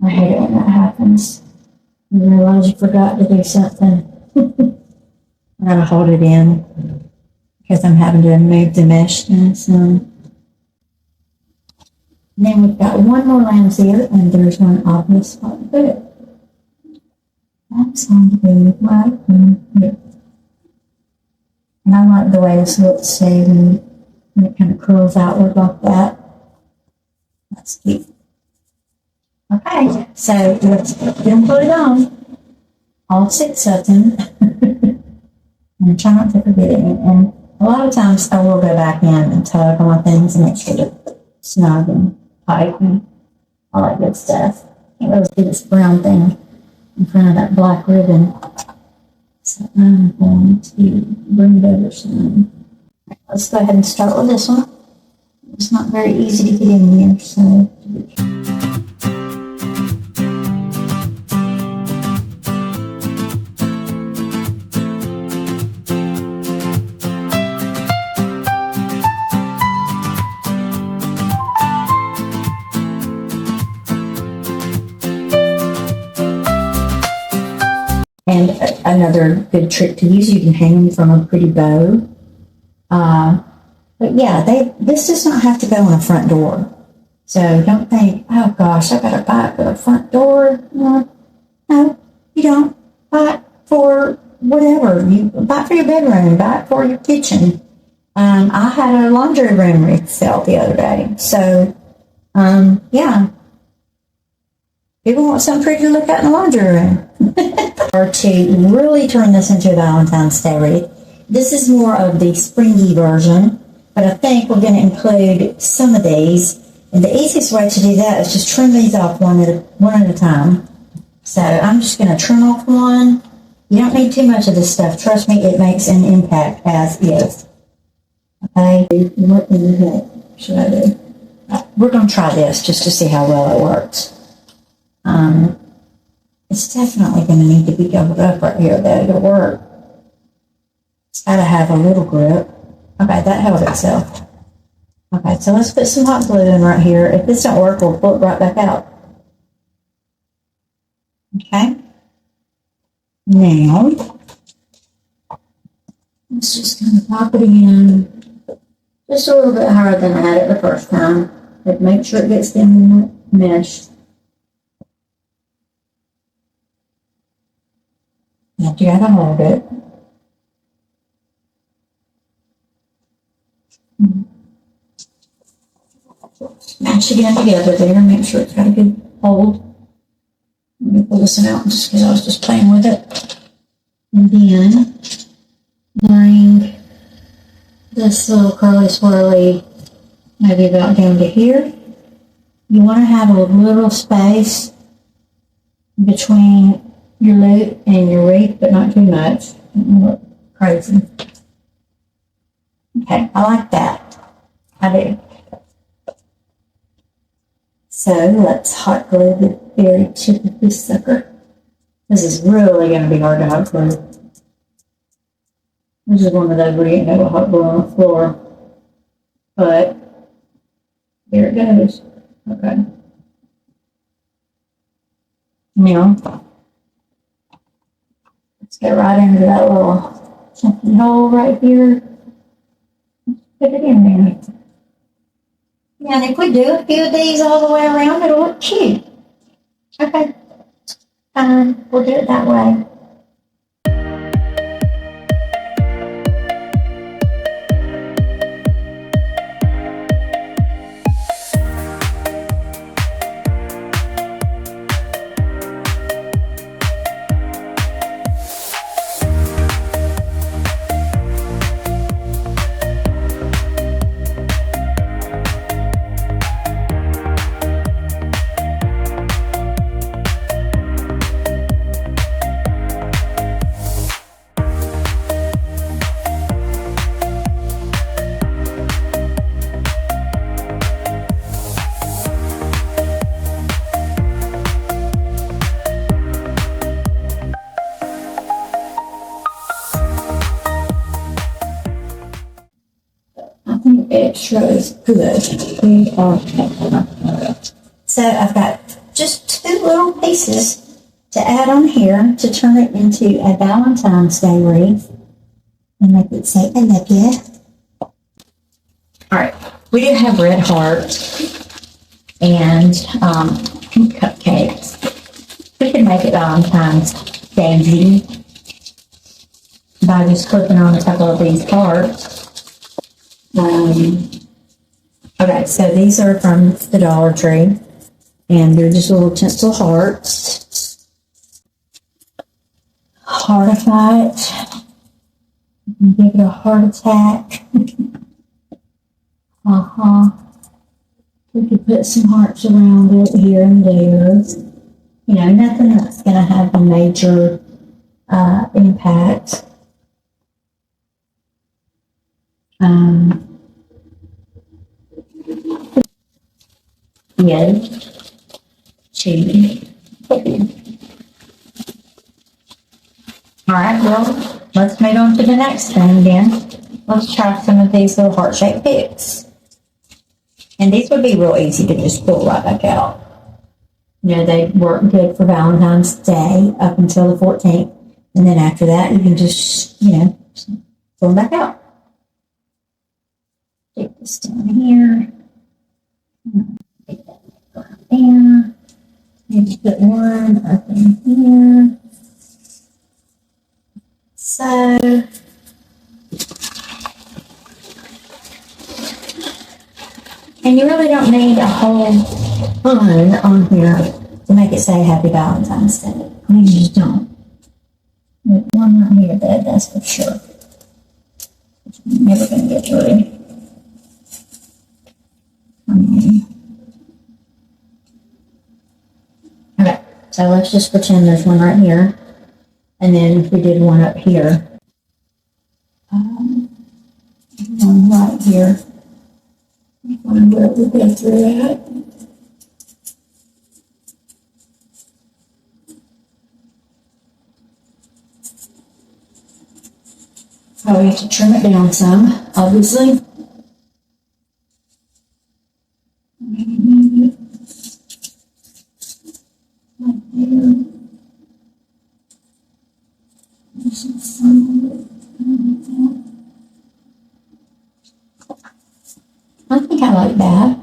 I hate it when that happens. You realize you forgot to do something. I gotta hold it in because I'm having to move the mesh and some. And then we've got one more lamb's ear, and there's one obvious spot to put it. That's going to be right in here. And I like the way this looks too, when it kind of curls outward like that. That's cute. Okay, so let's get them put it on. All 6 of them. And try not to forget it. And a lot of times I will go back in and tug on my things and make sure they're snug and tight and all that good stuff. Can't really see this brown thing in front of that black ribbon. So I'm going to bring it over some. Right, let's go ahead and start with this one. It's not very easy to get in here, so. another good trick to use. You can hang them from a pretty bow. But yeah, this does not have to go on a front door. So don't think, oh gosh, I gotta buy it for the front door. No, you don't. Buy it for whatever. You buy it for your bedroom, buy it for your kitchen. I had a laundry room wreath sale the other day. So, yeah. People want something pretty to look at in the laundry room. Or to really turn this into a Valentine's Day wreath. This is more of the springy version, but I think we're going to include some of these. And the easiest way to do that is just trim these off one at a time. So I'm just going to trim off one. You don't need too much of this stuff. Trust me, it makes an impact as is. Okay, what in the heck should I do? We're going to try this just to see how well it works. It's definitely going to need to be doubled up right here though to work. It's got to have a little grip. Okay, that held itself. Okay, so let's put some hot glue in right here. If this don't work, we'll pull it right back out. Okay. Now, let's just kind of pop it in just a little bit higher than I had it the first time. But make sure it gets in the mesh. Now you gotta hold it. Mash again together there. Make sure it's got a good hold. Let me pull this one out just because I was just playing with it. And then bring this little curly swirly maybe about down to here. You want to have a little space between your loop and your wreath, but not too much. Don't look crazy. Okay, I like that. I do. So let's hot glue the very tip of this sucker. This is really going to be hard to hot glue. This is one of those where you ain't got to hot glue on the floor. But here it goes. Okay. Now, let's get right into that little chunky hole right here. Put it in there. Yeah, and if we do a few of these all the way around, it'll look cute. Okay. We'll do it that way. Extra is good. So I've got just two little pieces to add on here to turn it into a Valentine's Day wreath and make it say, I love you. All right, we do have red hearts and cupcakes. We can make it Valentine's Day by just clipping on a couple of these hearts. Okay, so these are from the Dollar Tree, and they're just little tinsel hearts. Heartify it. You can give it a heart attack. We could put some hearts around it here and there. You know, nothing that's going to have a major impact. Yay. Cheese. Alright, well, let's move on to the next thing then. Let's try some of these little heart-shaped picks. And these would be real easy to just pull right back out. You know, they work good for Valentine's Day up until the 14th. And then after that, you can just, pull them back out. Take this down here. Take that right there. Maybe put one up in here. So, and you really don't need a whole ton on here to make it say Happy Valentine's Day. I mean, you just don't. There's one right here, that's for sure. I'm never going to get through. Okay, so let's just pretend there's one right here. And then if we did one up here, one right here. One where we go through that. Oh, we have to trim it down some, obviously. Maybe right there. I think I like that.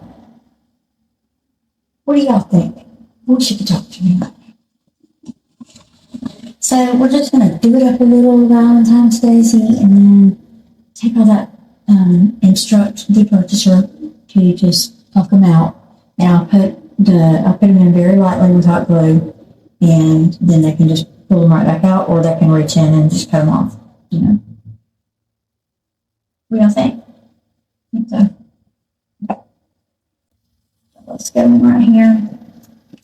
What do y'all think? I wish you could talk to me. So we're just going to do it up a little, Valentine's Daisy, and then take all that, instruct the purchaser to just pluck them out. And I'll put them in very lightly with hot glue, and then they can just pull them right back out, or they can reach in and just cut them off, What do y'all think? I think so. Let's go in right here.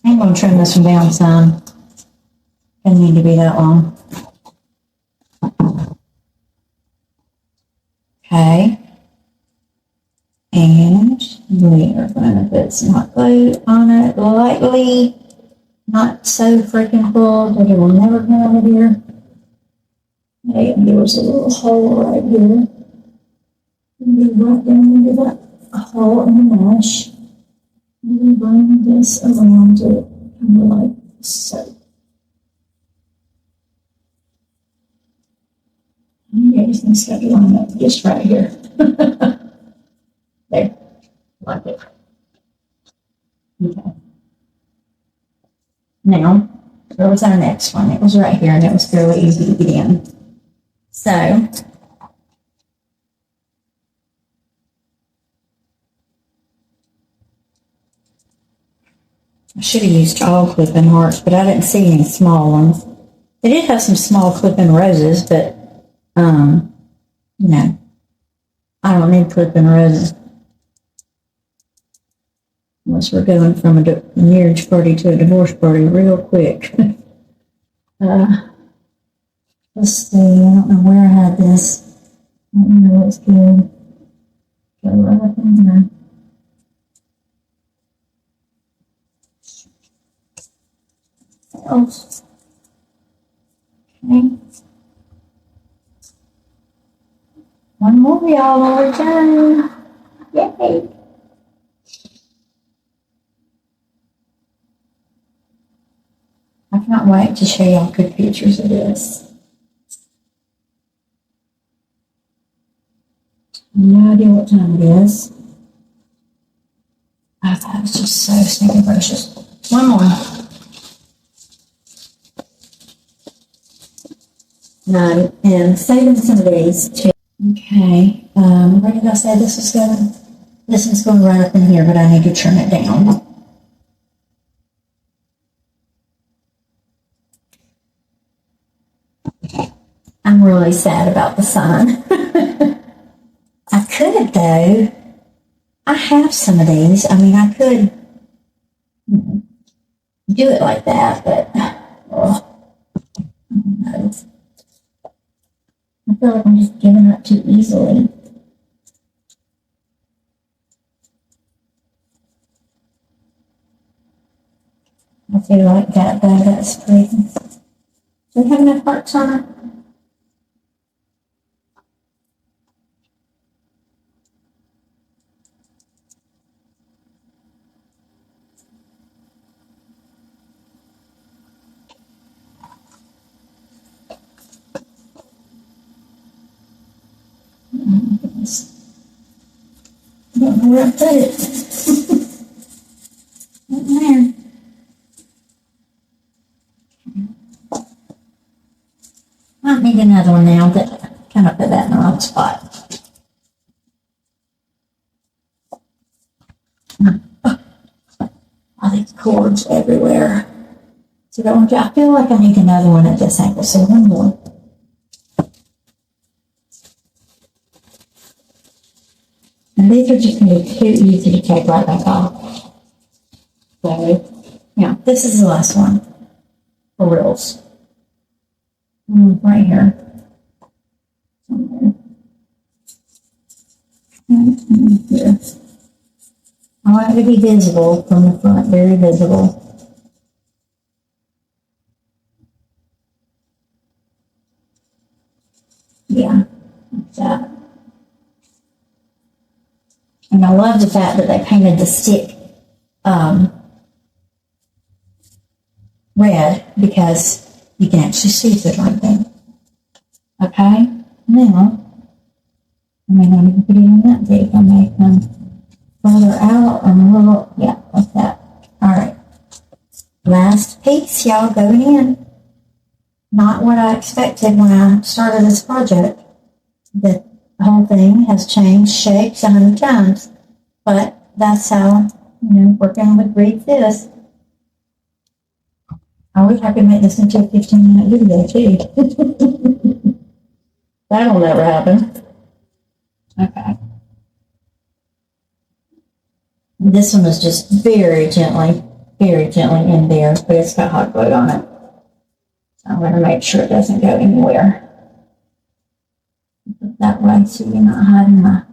I'm going to trim this one down some. Doesn't need to be that long. Okay. And we are going to put some hot glue on it lightly. Not so freaking full that it will never come out of here. And there was a little hole right here. And we right down into that hole in the mesh. And we bring this around it kind of like so. Everything's got to line up just right here. There, like it. Okay. Now, where was our next one? It was right here, and it was fairly easy to get in. So, I should have used all clip-in hearts, but I didn't see any small ones. They did have some small clip-in roses, but I don't need clip-in roses. Unless we're going from a marriage party to a divorce party real quick. Let's see, I don't know where I had this. I don't know what's good. Go right up in there. Else. Okay. One more, y'all, while we're done. Yay! I cannot wait to show y'all good pictures of this. No idea what time it is. Oh, that was just so stinking precious. One more. No, and saving some of these too. Okay, where did I say this was going? This one's going right up in here, but I need to trim it down. I'm really sad about the sign. I could, though. I have some of these. I mean, I could do it like that, but no. I feel like I'm just giving up too easily. I feel like that, though. That's pretty. Do we have enough parts on it? is. I don't know where I put it. Right there. Might need another one now, but kind of put that in the wrong spot. All these cords everywhere. So I feel like I need another one at this angle. So one more. And these are just going to be too easy to take right back off. So, yeah, this is the last one for reals. Right here. Somewhere. And here. I want it to be visible from the front, very visible. Yeah, like that. And I love the fact that they painted the stick red because you can actually see it right there. Okay, now I may not even put it in that deep. I may come further out and a little, yeah, like that. All right, last piece, y'all, going in. Not what I expected when I started this project. The whole thing has changed shapes 100 times, but that's how, working with Wreath is. I wish I could make this into a 15-minute video too. That'll never happen. Okay. This one is just very gently in there, but it's got hot glue on it. I'm going to make sure it doesn't go anywhere. Put that way so you're not hiding my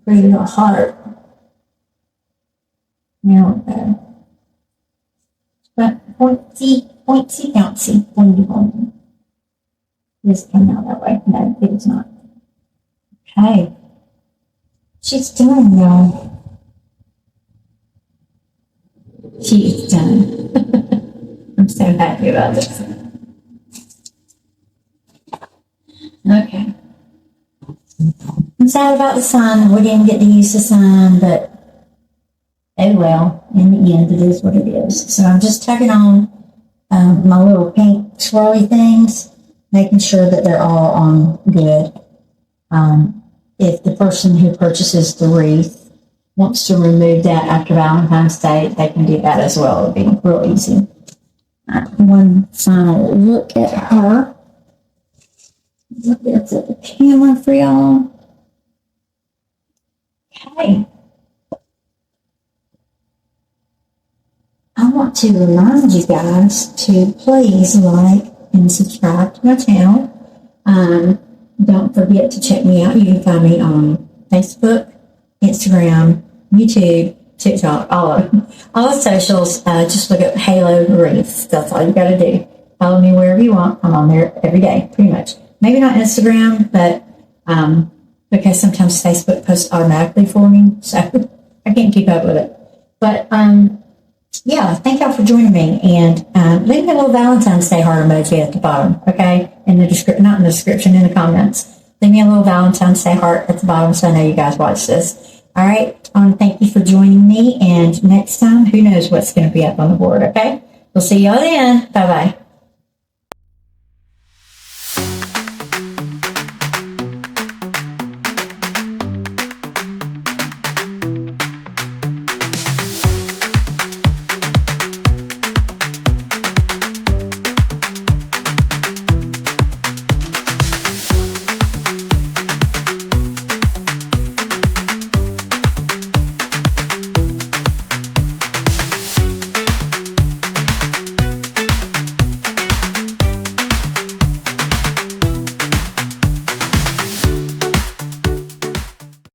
pretty little heart. There we go. But pointy, bouncy, pointy. This come out that way. No, it is not. Okay. She's done, y'all. She's done. I'm so happy about this. Okay. I'm sad about the sign. We didn't get to use the sign, but oh well. In the end, it is what it is. So I'm just tucking on my little pink swirly things, making sure that they're all on good. If the person who purchases the wreath wants to remove that after Valentine's Day, they can do that as well. It'll be real easy. One final look at her. Look at the camera for y'all. Okay. I want to remind you guys to please like and subscribe to my channel. Don't forget to check me out. You can find me on Facebook, Instagram, YouTube, TikTok, all of them. All the socials, just look up Halo Wreath. That's all you got to do. Follow me wherever you want. I'm on there every day, pretty much. Maybe not Instagram, but because sometimes Facebook posts automatically for me, so I can't keep up with it. But yeah, thank y'all for joining me, and leave me a little Valentine's Day heart emoji at the bottom, okay? In the description, not in the description, in the comments. Leave me a little Valentine's Day heart at the bottom so I know you guys watch this. All right, thank you for joining me, and next time, who knows what's going to be up on the board, okay? We'll see y'all then. Bye-bye.